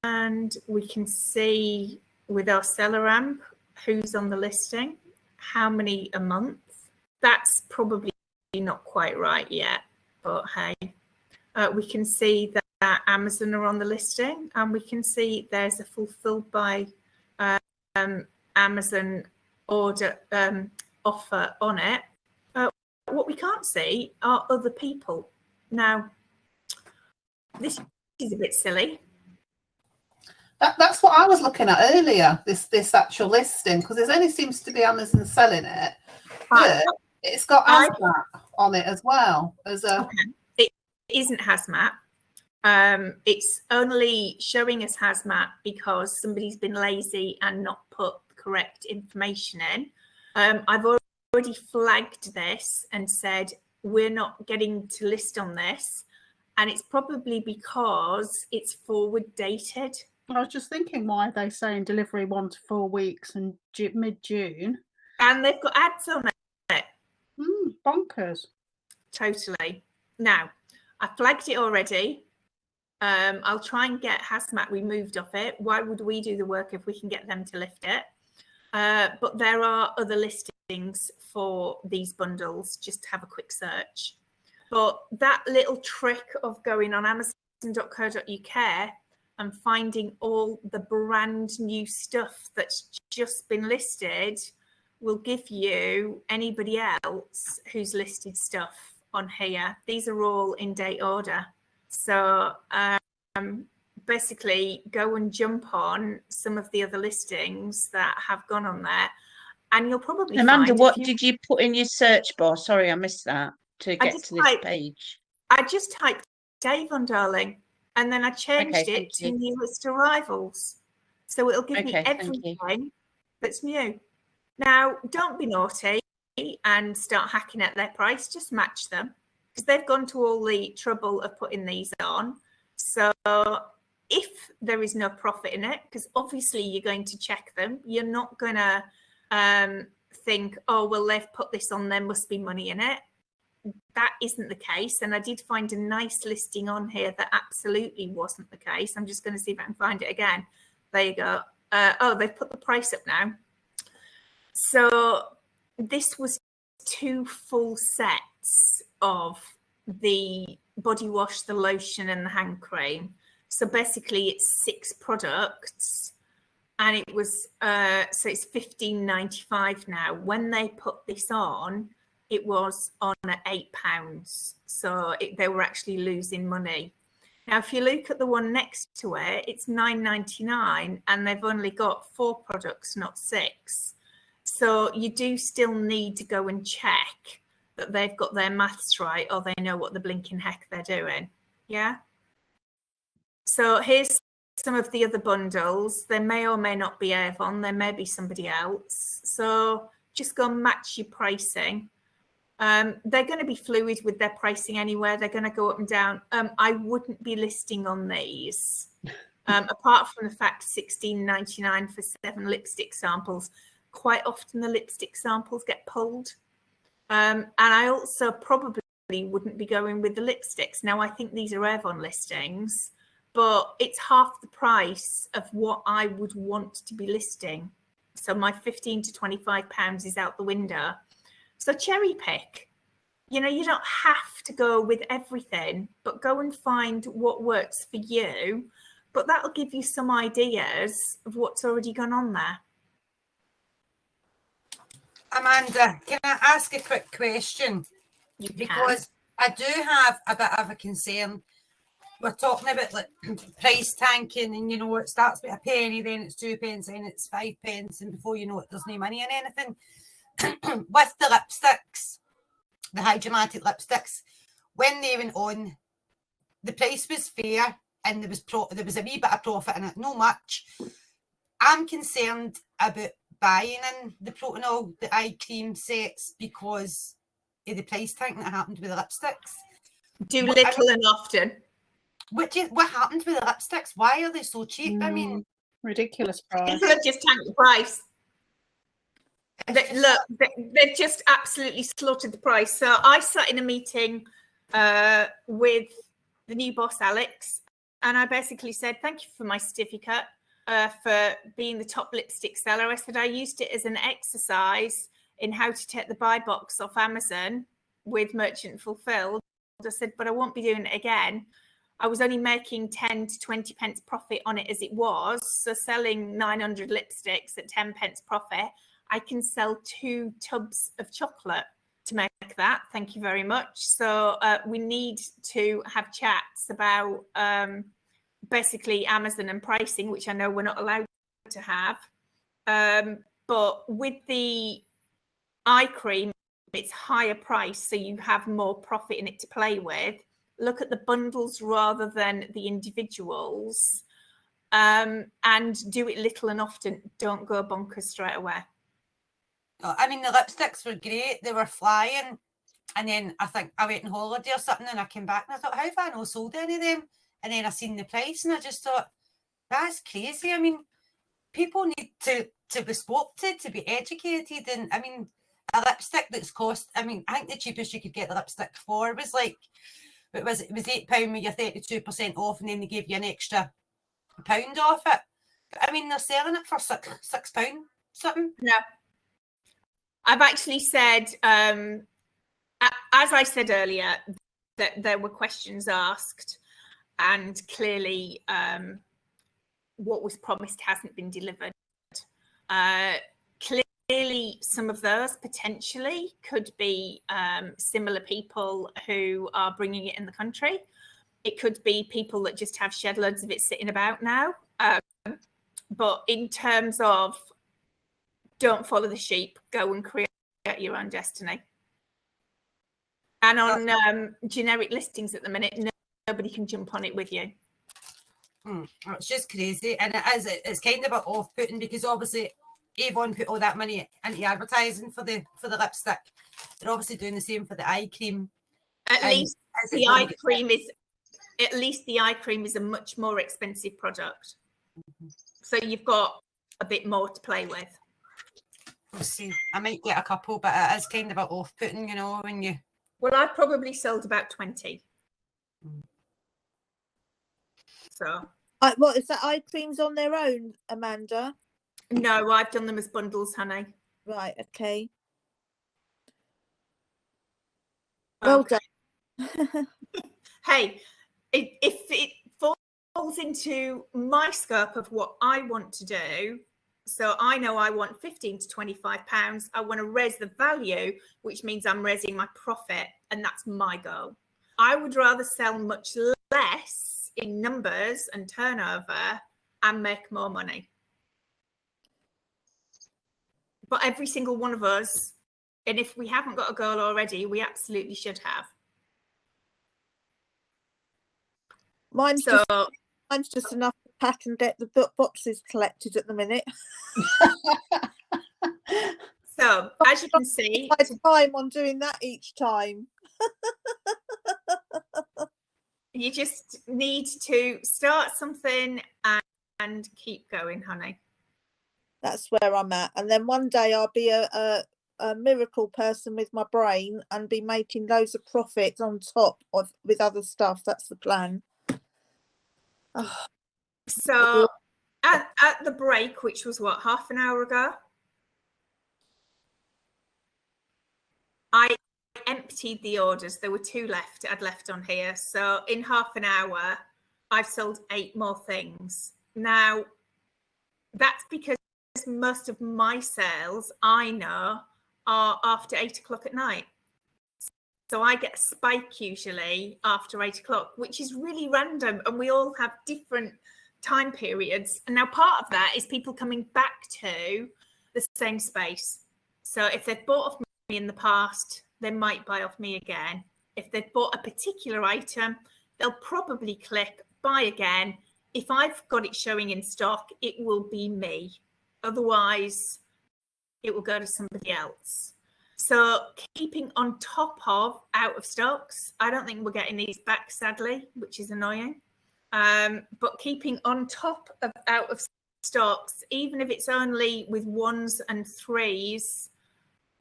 And we can see with our seller amp who's on the listing, how many a month. That's probably not quite right yet, but hey. We can see that Amazon are on the listing, and we can see there's a fulfilled by Amazon order offer on it. What we can't see are other people. Now, this is a bit silly. That's what I was looking at earlier, this actual listing, because there only seems to be Amazon selling it, but it's got hazmat on it as well. As a... Okay. It isn't hazmat. It's only showing us hazmat because somebody's been lazy and not put the correct information in. I've already flagged this and said we're not getting to list on this, and it's probably because it's forward dated. I was just thinking, why are they saying delivery 1 to 4 weeks and mid-June? And they've got ads on it. Bonkers. Totally. Now, I flagged it already. I'll try and get hazmat removed off it. Why would we do the work if we can get them to lift it? But there are other listings for these bundles. Just have a quick search. But that little trick of going on amazon.co.uk and finding all the brand new stuff that's just been listed will give you anybody else who's listed stuff on here. These are all in date order. So basically go and jump on some of the other listings that have gone on there. and you'll probably Amanda, find what did you put in your search bar? Sorry, I missed that to get just to this typed- page. I just typed Avon, darling, and then I changed Okay, it thank to you. new list arrivals. So it'll give me Okay, thank you. everything that's new. Now, don't be naughty and start hacking at their price. Just match them, because they've gone to all the trouble of putting these on. So if there is no profit in it, because obviously you're going to check them, you're not going to think, oh, well, they've put this on, there must be money in it. That isn't the case. And I did find a nice listing on here that absolutely wasn't the case. I'm just going to see if I can find it again. There you go. Oh, they've put the price up now. So this was 2 full sets of the body wash, the lotion, and the hand cream. So basically it's 6 products, and it was so it's $15.95 now. When they put this on, it was on at £8. So they were actually losing money. Now, if you look at the one next to it, it's $9.99, and they've only got 4 products, not 6. So you do still need to go and check that they've got their maths right, or they know what the blinking heck they're doing. Yeah. So here's some of the other bundles. There may or may not be Avon. There may be somebody else. So just go and match your pricing. They're going to be fluid with their pricing anywhere. They're going to go up and down. I wouldn't be listing on these, apart from the fact $16.99 for 7 lipstick samples. Quite often the lipstick samples get pulled. And I also probably wouldn't be going with the lipsticks. Now, I think these are Avon listings, but it's half the price of what I would want to be listing. So my £15 to £25 is out the window. So cherry pick. You know, you don't have to go with everything, but go and find what works for you. But that'll give you some ideas of what's already gone on there. Amanda, can I ask a quick question? Because I do have a bit of a concern. We're talking about like price tanking, and you know, it starts with a penny, then it's 2 pence, then it's 5 pence, and before you know it, there's no money in anything. With the lipsticks, the hydromatic lipsticks, when they went on, the price was fair, and there was a wee bit of profit in it, not much. I'm concerned about buying in the Protanol, the eye cream sets, because of the price tank that happened with the lipsticks. Do little and often. What happened with the lipsticks? Why are they so cheap? I mean, ridiculous price. They've just tanked the price. They've just absolutely slaughtered the price. So I sat in a meeting with the new boss, Alex, and I basically said, thank you for my certificate for being the top lipstick seller. I said I used it as an exercise in how to take the buy box off Amazon with Merchant Fulfilled. I said, but I won't be doing it again. I was only making 10 to 20 pence profit on it as it was. So selling 900 lipsticks at 10 pence profit, I can sell 2 tubs of chocolate to make that. Thank you very much. So we need to have chats about basically Amazon and pricing, which I know we're not allowed to have. But with the eye cream, it's higher price, so you have more profit in it to play with. Look at the bundles rather than the individuals, and do it little and often. Don't go bonkers straight away. I mean, the lipsticks were great. They were flying. And then I think I went on holiday or something, and I came back and I thought, how have I not sold any of them? And then I seen the price and I just thought, that's crazy. I mean, people need to be spoke to be educated. And I mean, a lipstick that's cost, I mean, I think the cheapest you could get the lipstick for was like, it was £8 with your 32% off, and then they gave you an extra £1 off it. But I mean, they're selling it for £6 something. No. I've actually said, as I said earlier, that there were questions asked, and clearly what was promised hasn't been delivered. Clearly, some of those potentially could be similar people who are bringing it in the country. It could be people that just have shed loads of it sitting about now. But in terms of don't follow the sheep. Go and create your own destiny. And on generic listings at the minute, nobody can jump on it with you. It's just crazy, and it's kind of a bit off-putting because obviously Avon put all that money into advertising for the lipstick. They're obviously doing the same for the eye cream. At least the eye cream is a much more expensive product. So you've got a bit more to play with. We'll see. I might get a couple, but it is kind of a bit off-putting, you know, when you. Well, I probably sold about 20. So. What is that? Eye creams on their own, Amanda? No, I've done them as bundles, honey. Right. Okay. Well done. Hey, if it falls into my scope of what I want to do, so I know I want £15 to £25. I want to raise the value, which means I'm raising my profit, and that's my goal. I would rather sell much less in numbers and turnover and make more money. But every single one of us, and if we haven't got a goal already, we absolutely should have. Mine's just enough to pack and get the boxes collected at the minute. So, as you can see, I spend time on doing that each time. You just need to start something and keep going, honey. That's where I'm at. And then one day I'll be a miracle person with my brain and be making loads of profits on top of with other stuff. That's the plan. Oh. So at the break, which was what, half an hour ago, I emptied the orders. There were 2 left I'd left on here. So in half an hour, I've sold 8 more things. Now, that's because most of my sales, I know, are after 8 o'clock at night. So I get a spike usually after 8 o'clock, which is really random. And we all have different time periods. And now part of that is people coming back to the same space. So if they've bought off me in the past, they might buy off me again. If they've bought a particular item, they'll probably click buy again. If I've got it showing in stock, it will be me. Otherwise, it will go to somebody else. So keeping on top of out of stocks, I don't think we're getting these back, sadly, which is annoying. But keeping on top of out of stocks, even if it's only with 1s and 3s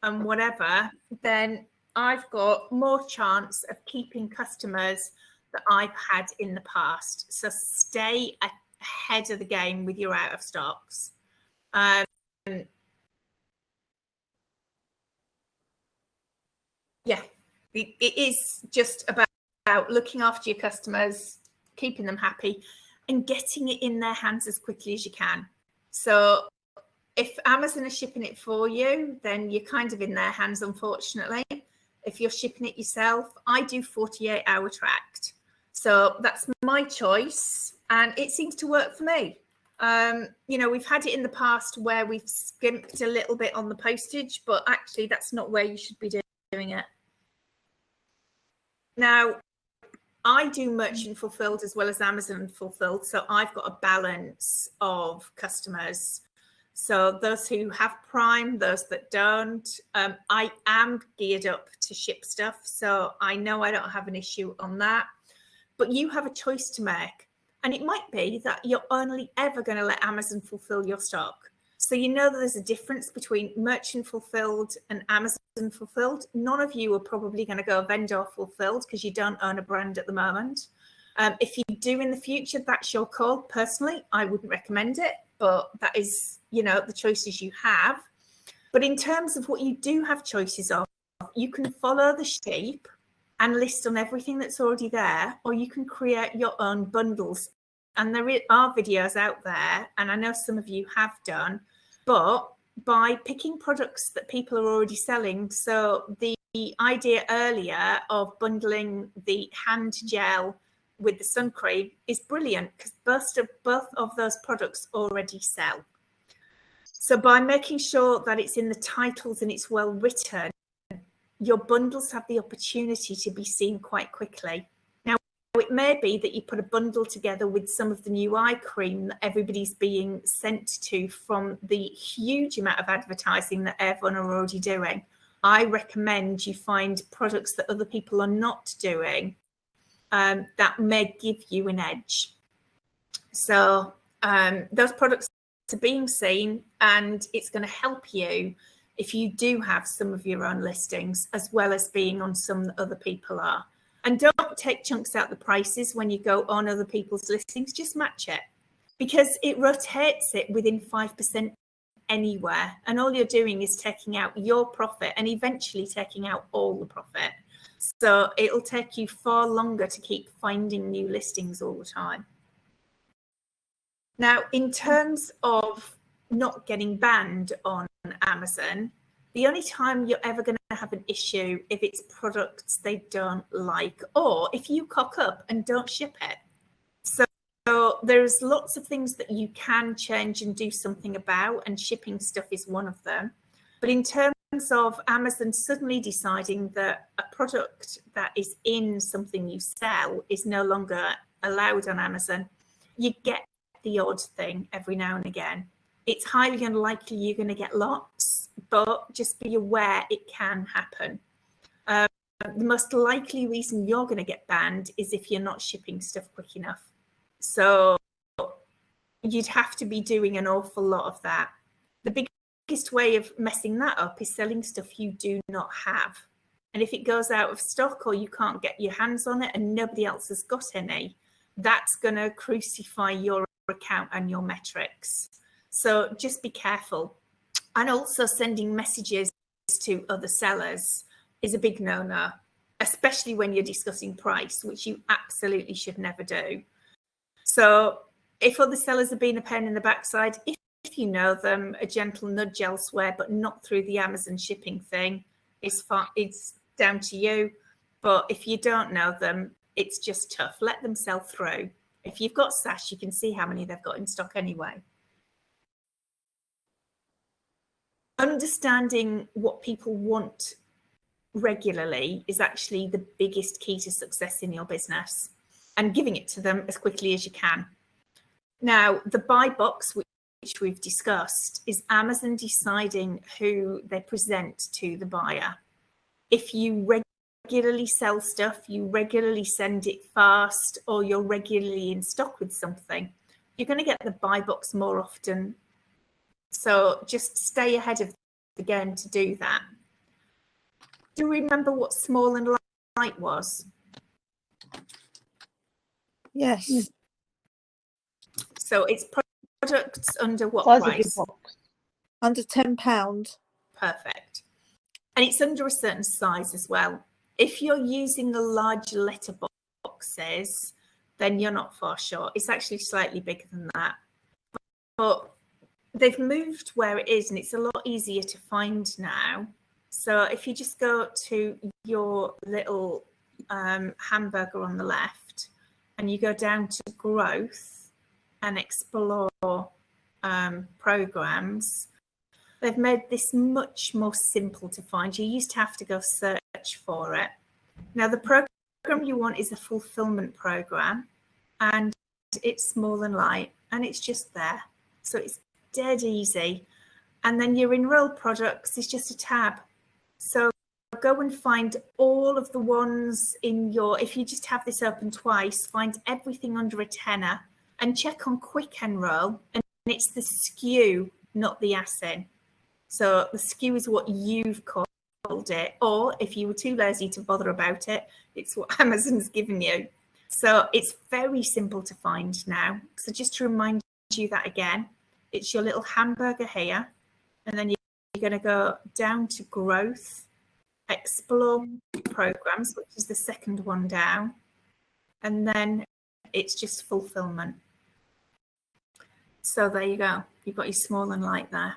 and whatever, then I've got more chance of keeping customers that I've had in the past. So stay ahead of the game with your out of stocks. Yeah, it is just about looking after your customers, keeping them happy, and getting it in their hands as quickly as you can. So if Amazon is shipping it for you, then you're kind of in their hands, unfortunately. If you're shipping it yourself, I do 48-hour tracked. So that's my choice, and it seems to work for me. You know, we've had it in the past where we've skimped a little bit on the postage, but actually that's not where you should be doing it. Now, I do merchant fulfilled as well as Amazon fulfilled, so I've got a balance of customers. So those who have Prime, those that don't, I am geared up to ship stuff, so I know I don't have an issue on that. But you have a choice to make, and it might be that you're only ever going to let Amazon fulfill your stock. So you know that there's a difference between merchant fulfilled and Amazon fulfilled. None of you are probably going to go vendor fulfilled because you don't own a brand at the moment. If you do in the future, that's your call. Personally, I wouldn't recommend it, but that is, you know, the choices you have. But in terms of what you do have choices of, you can follow the sheep and list on everything that's already there, or you can create your own bundles. And there are videos out there, and I know some of you have done, but by picking products that people are already selling. So the idea earlier of bundling the hand gel with the sun cream is brilliant because both of those products already sell. So by making sure that it's in the titles and it's well written, your bundles have the opportunity to be seen quite quickly. Now, it may be that you put a bundle together with some of the new eye cream that everybody's being sent to from the huge amount of advertising that Avon are already doing. I recommend you find products that other people are not doing that may give you an edge. So those products are being seen, and it's going to help you if you do have some of your own listings, as well as being on some that other people are. And don't take chunks out the prices when you go on other people's listings, just match it, because it rotates it within 5% anywhere. And all you're doing is taking out your profit and eventually taking out all the profit. So it'll take you far longer to keep finding new listings all the time. Now, in terms of not getting banned on Amazon, the only time you're ever going to have an issue if it's products they don't like, or if you cock up and don't ship it. So there's lots of things that you can change and do something about, and shipping stuff is one of them. But in terms of Amazon suddenly deciding that a product that is in something you sell is no longer allowed on Amazon, you get the odd thing every now and again. It's highly unlikely you're going to get lots, but just be aware it can happen. The most likely reason you're going to get banned is if you're not shipping stuff quick enough. So you'd have to be doing an awful lot of that. The biggest way of messing that up is selling stuff you do not have. And if it goes out of stock or you can't get your hands on it and nobody else has got any, that's going to crucify your account and your metrics. So just be careful. And also sending messages to other sellers is a big no-no, especially when you're discussing price, which you absolutely should never do. So if other sellers have been a pain in the backside, if you know them, a gentle nudge elsewhere, but not through the Amazon shipping thing, it's down to you. But if you don't know them, it's just tough. Let them sell through. If you've got Sash, you can see how many they've got in stock anyway. Understanding what people want regularly is actually the biggest key to success in your business, and giving it to them as quickly as you can. Now, the buy box, which we've discussed, is Amazon deciding who they present to the buyer. If you regularly sell stuff, you regularly send it fast, or you're regularly in stock with something, you're going to get the buy box more often. So just stay ahead of the game to do that. Do you remember what small and light was? Yes. So it's products under what Size of price? your box. Under £10. Perfect. And it's under a certain size as well. If you're using the large letter boxes, then you're not far short. It's actually slightly bigger than that. But they've moved where it is, and it's a lot easier to find now. So if you just go to your little hamburger on the left, and you go down to growth and explore programs, they've made this much more simple to find. You used to have to go search for it. Now, the program you want is a fulfillment program, and it's small and light, and it's just there. So it's dead easy. And then your enrolled products is just a tab. So go and find all of the ones in your, if you just have this open twice, find everything under a tenner and check on quick enroll, and it's the SKU, not the ASIN. So the SKU is what you've called it, or if you were too lazy to bother about it, it's what Amazon's given you. So it's very simple to find now. So just to remind you that again, it's your little hamburger here, and then you're going to go down to growth, explore programs, which is the second one down, and then it's just fulfillment. So there you go. You've got your small and light there.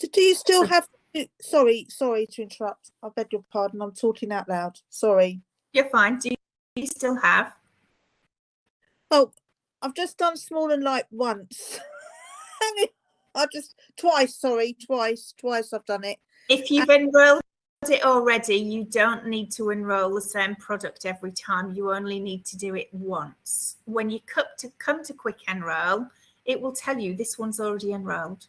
So do you still have, sorry to interrupt. I beg your pardon. I'm talking out loud. Sorry. You're fine. Do you still have? Oh, I've just done small and light once. Twice I've done it. If you've enrolled it already, you don't need to enroll the same product every time. You only need to do it once. When you come to quick enroll, it will tell you this one's already enrolled.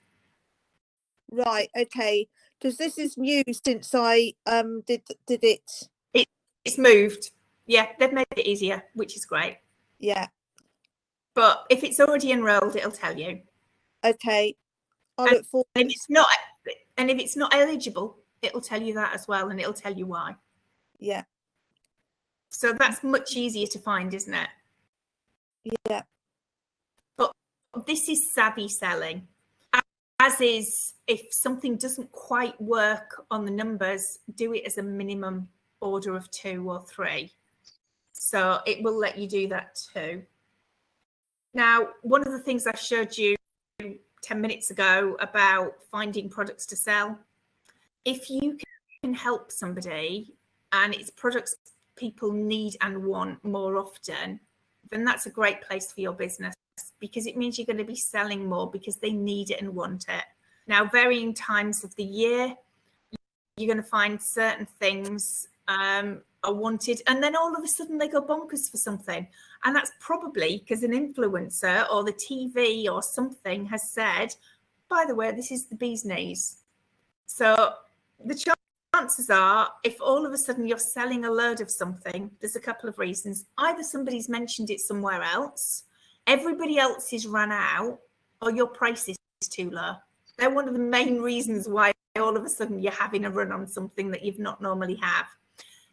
Right, okay. Because this is new since I did it. It's moved. Yeah, they've made it easier, which is great. Yeah. But if it's already enrolled, it'll tell you. Okay. I look forward. And if it's not eligible, it'll tell you that as well, and it'll tell you why. Yeah. So that's much easier to find, isn't it? Yeah. But this is savvy selling. As is, if something doesn't quite work on the numbers, do it as a minimum order of 2 or 3. So it will let you do that too. Now, one of the things I showed you 10 minutes ago about finding products to sell, if you can help somebody and it's products people need and want more often, then that's a great place for your business, because it means you're going to be selling more because they need it and want it. Now, varying times of the year, you're going to find certain things are wanted, and then all of a sudden they go bonkers for something. And that's probably because an influencer or the TV or something has said, by the way, this is the bee's knees. So the chances are, if all of a sudden you're selling a load of something, there's a couple of reasons. Either somebody's mentioned it somewhere else, everybody else is run out, or your price is too low. They're one of the main reasons why all of a sudden you're having a run on something that you've not normally have.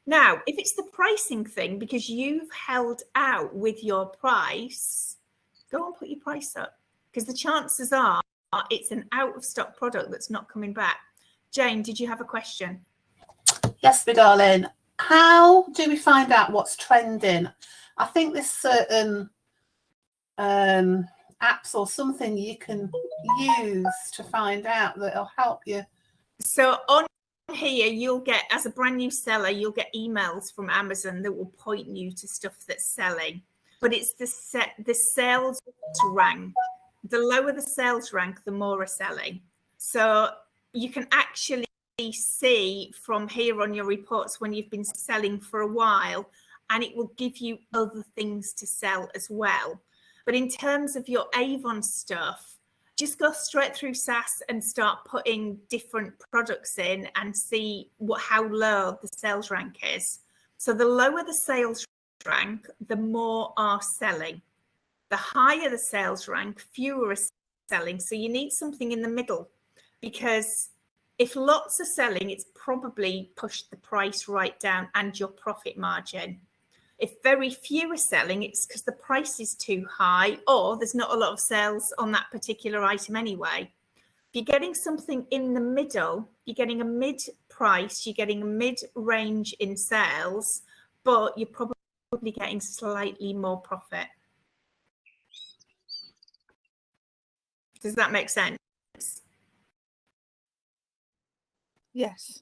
Now, if it's the pricing thing, because you've held out with your price, go and put your price up, because the chances are it's an out of stock product that's not coming back. Jane, did you have a question? Yes, my darling. How do we find out what's trending? I think there's certain apps or something you can use to find out that'll help you. So on here, you'll get, as a brand new seller, you'll get emails from Amazon that will point you to stuff that's selling. But it's the sales rank. The lower the sales rank, the more are selling. So you can actually see from here on your reports when you've been selling for a while, and it will give you other things to sell as well. But in terms of your Avon stuff, just go straight through SAS and start putting different products in and see how low the sales rank is. So the lower the sales rank, the more are selling. The higher the sales rank, fewer are selling. So you need something in the middle, because if lots are selling, it's probably pushed the price right down and your profit margin. If very few are selling, it's because the price is too high, or there's not a lot of sales on that particular item anyway. If you're getting something in the middle, you're getting a mid price, you're getting a mid range in sales, but you're probably getting slightly more profit. Does that make sense? Yes.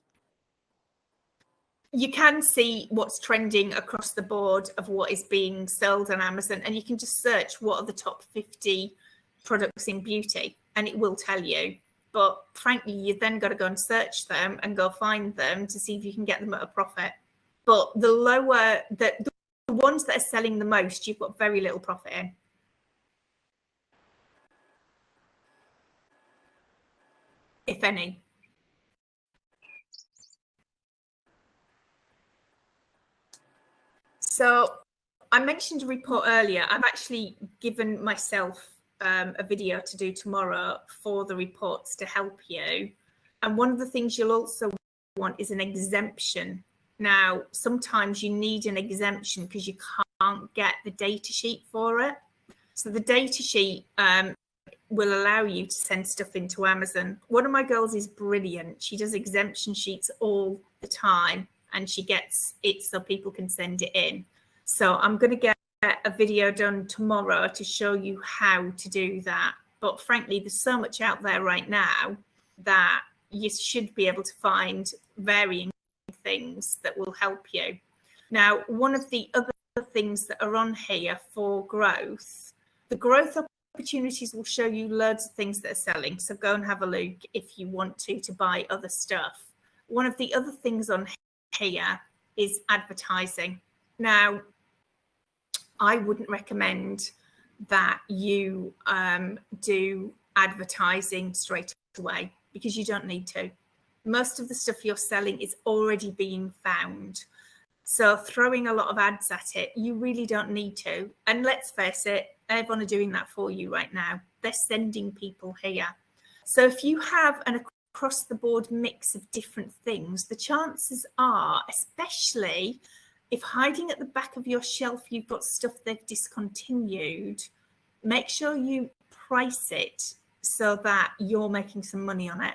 You can see what's trending across the board of what is being sold on Amazon, and you can just search what are the top 50 products in beauty, and it will tell you. But frankly, you've then got to go and search them and go find them to see if you can get them at a profit. But the lower, the ones that are selling the most, you've got very little profit in. If any. So I mentioned a report earlier. I've actually given myself a video to do tomorrow for the reports to help you. And one of the things you'll also want is an exemption. Now, sometimes you need an exemption because you can't get the data sheet for it. So the data sheet will allow you to send stuff into Amazon. One of my girls is brilliant. She does exemption sheets all the time, and she gets it so people can send it in. So I'm going to get a video done tomorrow to show you how to do that. But frankly, there's so much out there right now that you should be able to find varying things that will help you. Now, one of the other things that are on here for growth, the growth opportunities will show you loads of things that are selling. So go and have a look if you want to buy other stuff. One of the other things on here is advertising. Now, I wouldn't recommend that you do advertising straight away because you don't need to. Most of the stuff you're selling is already being found. So throwing a lot of ads at it, you really don't need to. And let's face it, Avon are doing that for you right now. They're sending people here. So if you have an across the board mix of different things, the chances are, especially if hiding at the back of your shelf, you've got stuff they've discontinued, make sure you price it so that you're making some money on it.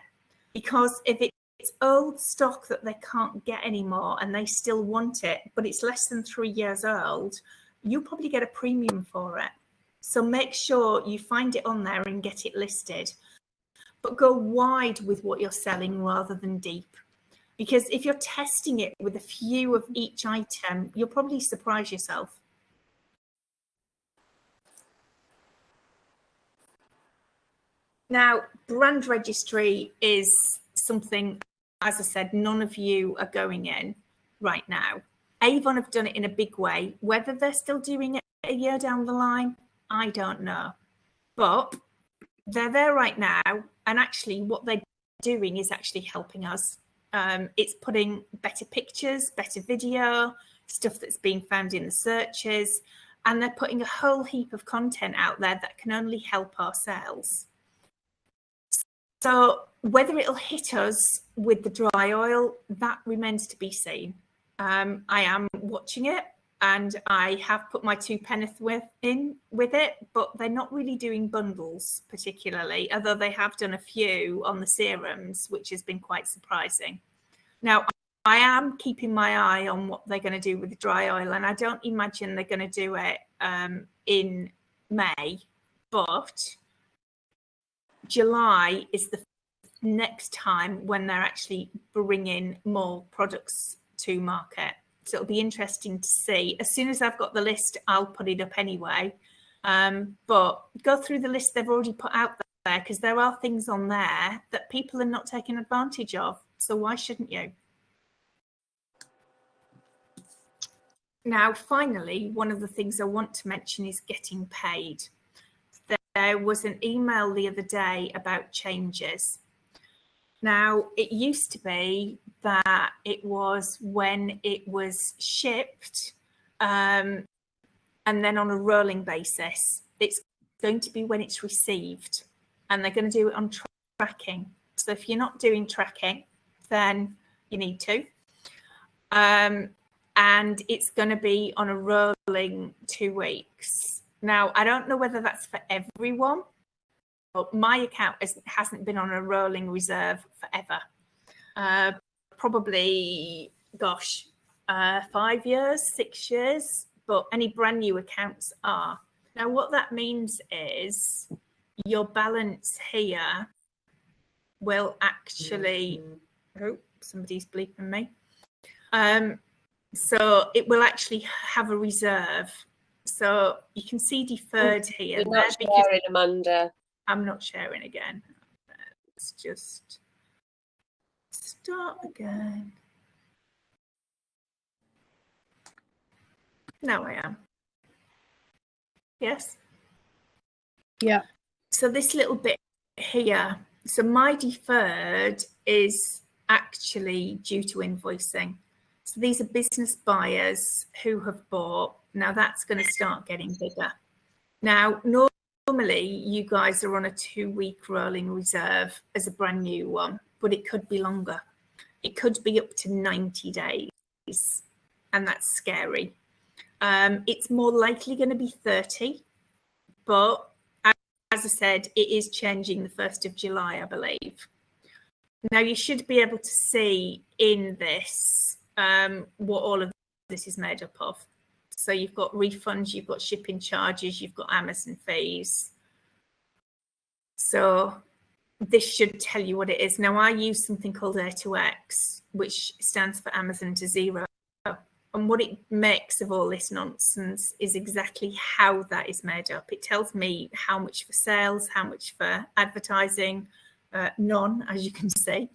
Because if it's old stock that they can't get anymore and they still want it, but it's less than 3 years old, you'll probably get a premium for it. So make sure you find it on there and get it listed. But go wide with what you're selling rather than deep. Because if you're testing it with a few of each item, you'll probably surprise yourself. Now, brand registry is something, as I said, none of you are going in right now. Avon have done it in a big way. Whether they're still doing it a year down the line, I don't know. But they're there right now. And actually what they're doing is actually helping us. It's putting better pictures, better video, stuff that's being found in the searches. And they're putting a whole heap of content out there that can only help our sales. So whether it'll hit us with the dry oil, that remains to be seen. I am watching it and I have put my 2 penneth in with it, but they're not really doing bundles particularly, although they have done a few on the serums, which has been quite surprising. Now, I am keeping my eye on what they're going to do with the dry oil, and I don't imagine they're going to do it in May, but July is the next time when they're actually bringing more products to market. So it'll be interesting to see. As soon as I've got the list, I'll put it up anyway. But go through the list they've already put out there, because there are things on there that people are not taking advantage of. So why shouldn't you? Now, finally, one of the things I want to mention is getting paid. There was an email the other day about changes. Now, it used to be that it was when it was shipped and then on a rolling basis. It's going to be when it's received, and they're going to do it on tracking. So if you're not doing tracking, then you need to. And it's going to be on a rolling 2 weeks. Now, I don't know whether that's for everyone, but my account hasn't been on a rolling reserve forever. Probably, 5 years, 6 years, but any brand new accounts are. Now, what that means is your balance here will actually, oh, somebody's bleeping me. So it will actually have a reserve. So you can see deferred here. You're not sharing, Amanda. I'm not sharing again. Let's just start again. Now I am. Yes? Yeah. So this little bit here, so my deferred is actually due to invoicing. So these are business buyers who have bought. Now that's going to start getting bigger. Now, normally you guys are on a 2-week rolling reserve as a brand new one, but it could be longer. It could be up to 90 days, and that's scary. It's more likely going to be 30, but as I said, it is changing the 1st of July, I believe. Now, you should be able to see in this what all of this is made up of. So you've got refunds, you've got shipping charges, you've got Amazon fees. So this should tell you what it is. Now, I use something called A2X, which stands for Amazon to Zero. And what it makes of all this nonsense is exactly how that is made up. It tells me how much for sales, how much for advertising, none, as you can see.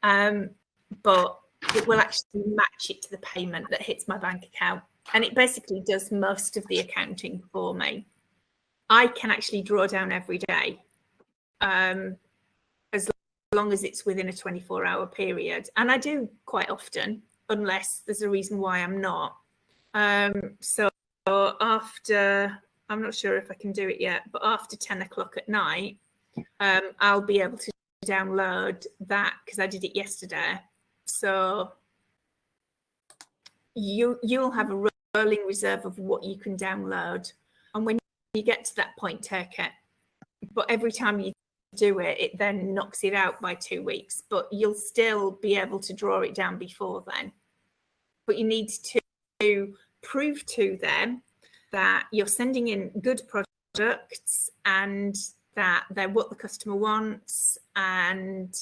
But it will actually match it to the payment that hits my bank account. And it basically does most of the accounting for me. I can actually draw down every day, as long as it's within a 24-hour period. And I do quite often, unless there's a reason why I'm not. So after, I'm not sure if I can do it yet, but after 10 o'clock at night, I'll be able to download that because I did it yesterday. So you'll have a rolling reserve of what you can download. And when you get to that point, take it. But every time you do it, it then knocks it out by 2 weeks, but you'll still be able to draw it down before then. But you need to prove to them that you're sending in good products and that they're what the customer wants. And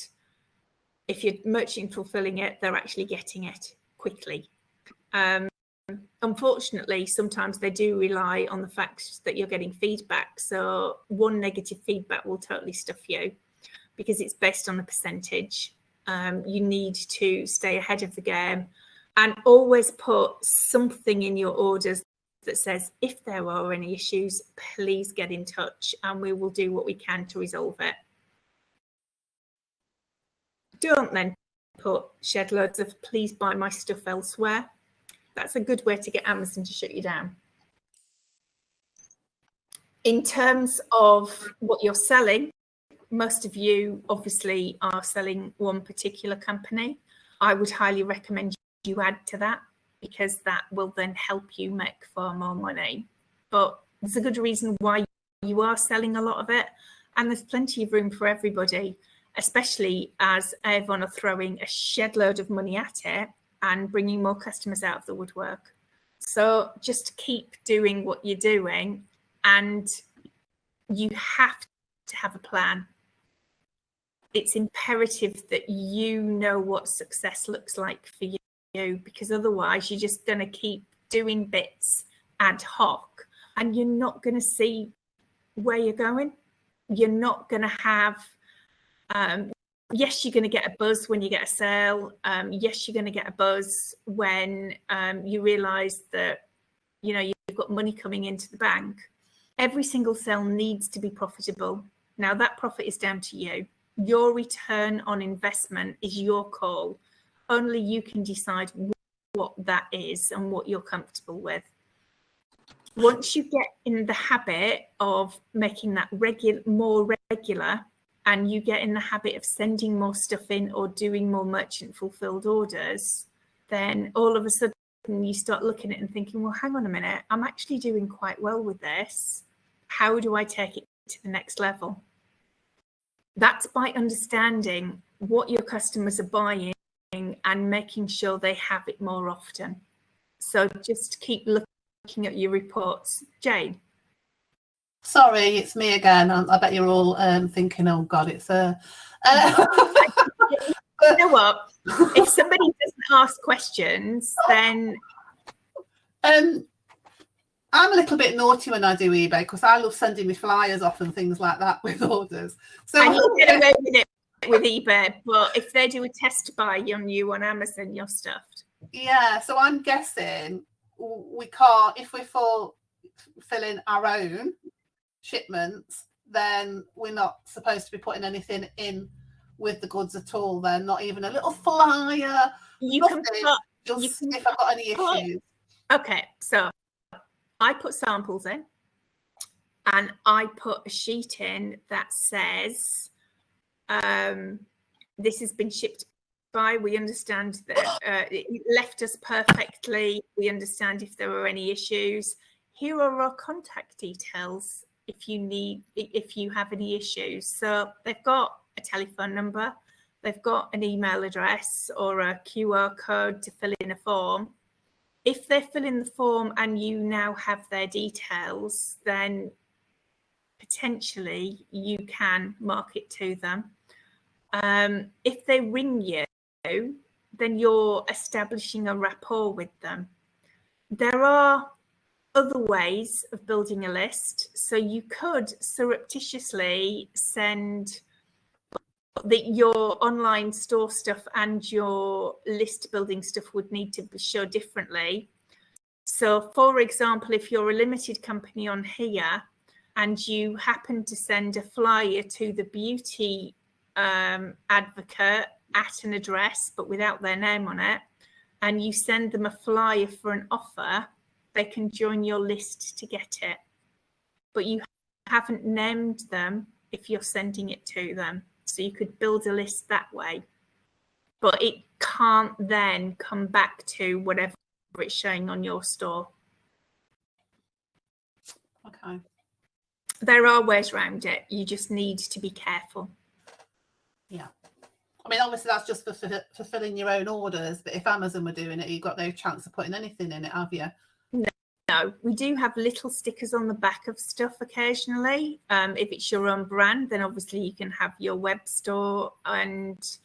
if you're merchant fulfilling it, they're actually getting it quickly. Unfortunately, sometimes they do rely on the fact that you're getting feedback. So one negative feedback will totally stuff you because it's based on a percentage. You need to stay ahead of the game and always put something in your orders that says, if there are any issues, please get in touch and we will do what we can to resolve it. Don't then put shed loads of please buy my stuff elsewhere. That's a good way to get Amazon to shut you down. In terms of what you're selling, most of you obviously are selling one particular company. I would highly recommend you add to that because that will then help you make far more money. But there's a good reason why you are selling a lot of it, and there's plenty of room for everybody, especially as Avon are throwing a shed load of money at it and bringing more customers out of the woodwork. So just keep doing what you're doing, and you have to have a plan. It's imperative that you know what success looks like for you, because otherwise you're just going to keep doing bits ad hoc and you're not going to see where you're going. You're not going to have yes, you're going to get a buzz when you get a sale. Yes, you're going to get a buzz when you realise that, you know, you've got money coming into the bank. Every single sale needs to be profitable. Now, that profit is down to you. Your return on investment is your call. Only you can decide what that is and what you're comfortable with. Once you get in the habit of making that more regular, and you get in the habit of sending more stuff in or doing more merchant fulfilled orders, then all of a sudden you start looking at it and thinking, well, hang on a minute, I'm actually doing quite well with this. How do I take it to the next level? That's by understanding what your customers are buying and making sure they have it more often. So just keep looking at your reports. Jane? Sorry, it's me again. I bet you're all thinking, oh God, it's a... You know what? If somebody doesn't ask questions, then... I'm a little bit naughty when I do eBay because I love sending me flyers off and things like that with orders. So and you get away with it with eBay, but if they do a test buy on you on Amazon, you're stuffed. Yeah, so I'm guessing we can't, if we're filling our own shipments, then we're not supposed to be putting anything in with the goods at all. Then not even a little flyer. You nothing, can put, if I've got any issues. Okay, so I put samples in and I put a sheet in that says this has been shipped by, we understand that it left us perfectly, we understand if there were any issues, here are our contact details if you have any issues. So they've got a telephone number, they've got an email address or a QR code to fill in a form. If they fill in the form and you now have their details, then potentially you can market to them. If they ring you, then you're establishing a rapport with them. There are other ways of building a list. So you could surreptitiously send your online store stuff and your list building stuff would need to be shown differently. So for example, if you're a limited company on here and you happen to send a flyer to the beauty advocate at an address but without their name on it, and you send them a flyer for an offer, they can join your list to get it. But you haven't named them if you're sending it to them. So you could build a list that way. But it can't then come back to whatever it's showing on your store. Okay. There are ways around it. You just need to be careful. Yeah. I mean, obviously that's just for fulfilling your own orders, but if Amazon were doing it, you've got no chance of putting anything in it, have you? No, we do have little stickers on the back of stuff occasionally. If it's your own brand, then obviously you can have your web store and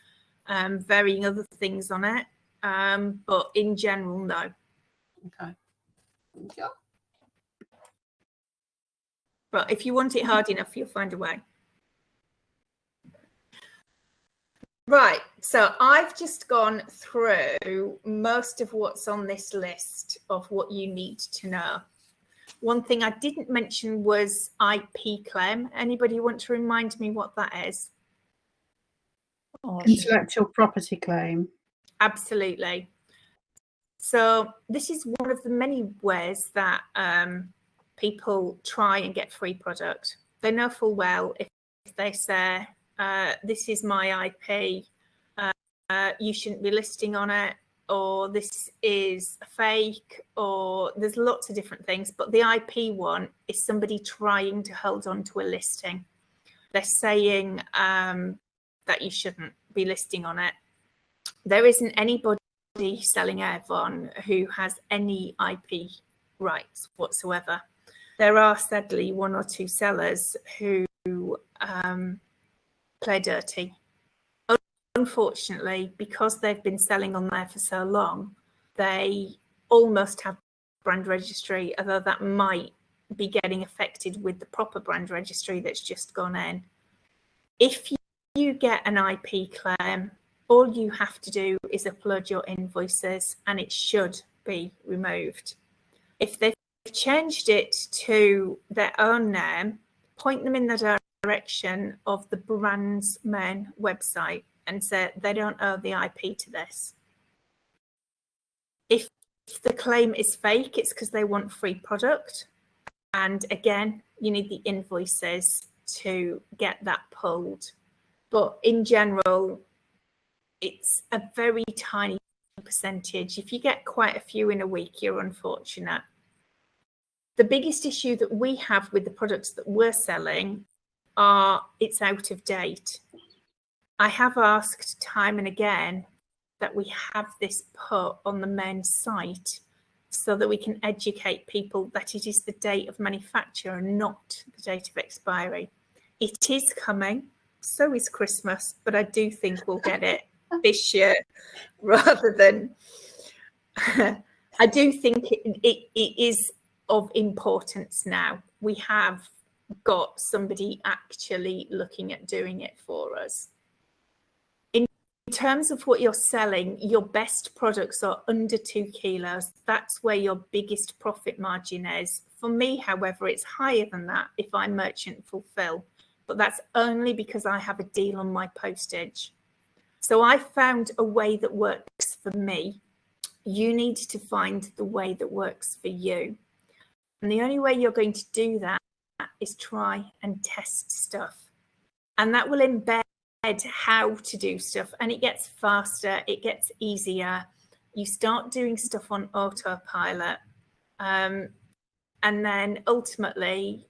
varying other things on it. But in general, no. Okay. Yeah. But if you want it hard enough, you'll find a way. Right, so I've just gone through most of what's on this list of what you need to know. One thing I didn't mention was IP claim. Anybody want to remind me what that is? Intellectual property claim. Absolutely. So this is one of the many ways that people try and get free product. They know full well if they say, this is my IP, you shouldn't be listing on it, or this is a fake, or there's lots of different things. But the IP one is somebody trying to hold on to a listing. They're saying that you shouldn't be listing on it. There isn't anybody selling Avon who has any IP rights whatsoever. There are sadly one or two sellers who play dirty. Unfortunately, because they've been selling on there for so long, they almost have brand registry, although that might be getting affected with the proper brand registry that's just gone in. If you get an IP claim, all you have to do is upload your invoices and it should be removed. If they've changed it to their own name, point them in the direction of the brand's main website and say they don't owe the IP to this. If the claim is fake, it's because they want free product. And again, you need the invoices to get that pulled. But in general, it's a very tiny percentage. If you get quite a few in a week, you're unfortunate. The biggest issue that we have with the products that we're selling are it's out of date. I have asked time and again that we have this put on the main site so that we can educate people that it is the date of manufacture and not the date of expiry. It is coming, so is Christmas, but I do think we'll get it this year rather than... I do think it is of importance now. We have got somebody actually looking at doing it for us. In terms of what you're selling, your best products are under 2 kilos. That's where your biggest profit margin is. For me, however, it's higher than that if I merchant fulfill, but that's only because I have a deal on my postage. So I found a way that works for me. You need to find the way that works for you. And the only way you're going to do that is try and test stuff. And that will embed how to do stuff. And it gets faster, it gets easier. You start doing stuff on autopilot. And then ultimately,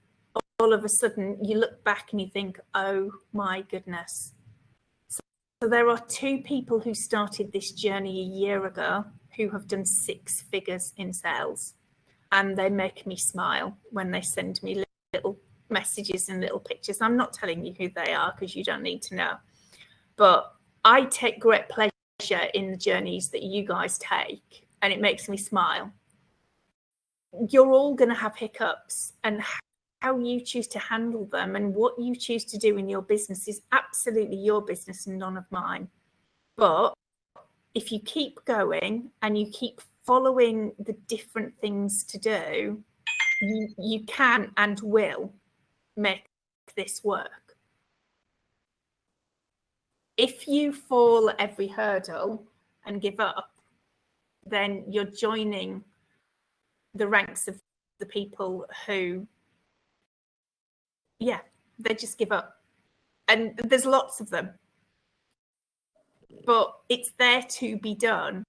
all of a sudden, you look back and you think, oh my goodness. So there are 2 people who started this journey a year ago who have done 6 figures in sales. And they make me smile when they send me little messages and little pictures. I'm not telling you who they are because you don't need to know. But I take great pleasure pleasure in the journeys that you guys take, and it makes me smile. You're all going to have hiccups, and how you choose to handle them and what you choose to do in your business is absolutely your business and none of mine. But if you keep going and you keep following the different things to do, you can and will make this work. If you fall at every hurdle and give up, then you're joining the ranks of the people who, yeah, they just give up. And there's lots of them. But it's there to be done.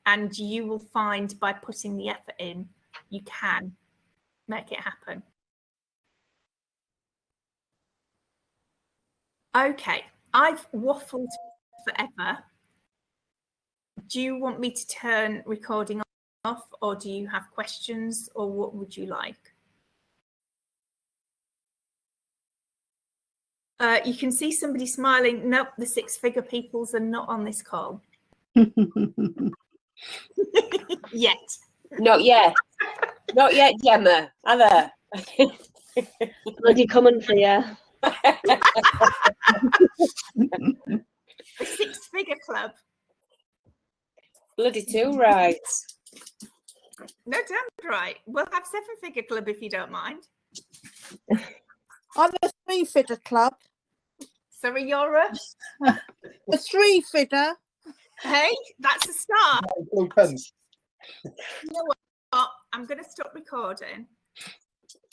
And you will find by putting the effort in, you can make it happen. Okay, I've waffled forever. Do you want me to turn recording off, or do you have questions, or what would you like? You can see somebody smiling. Nope, the six-figure peoples are not on this call. Yet. Not yet. Not yet, Gemma. Are there? Bloody coming for you. The six-figure club. Bloody too right. No, damn right. We'll have seven-figure club if you don't mind. I'm a three-figure club. Sorry, you're a three-figure. Hey, that's a start. Blue pens. You know what? I'm going to stop recording.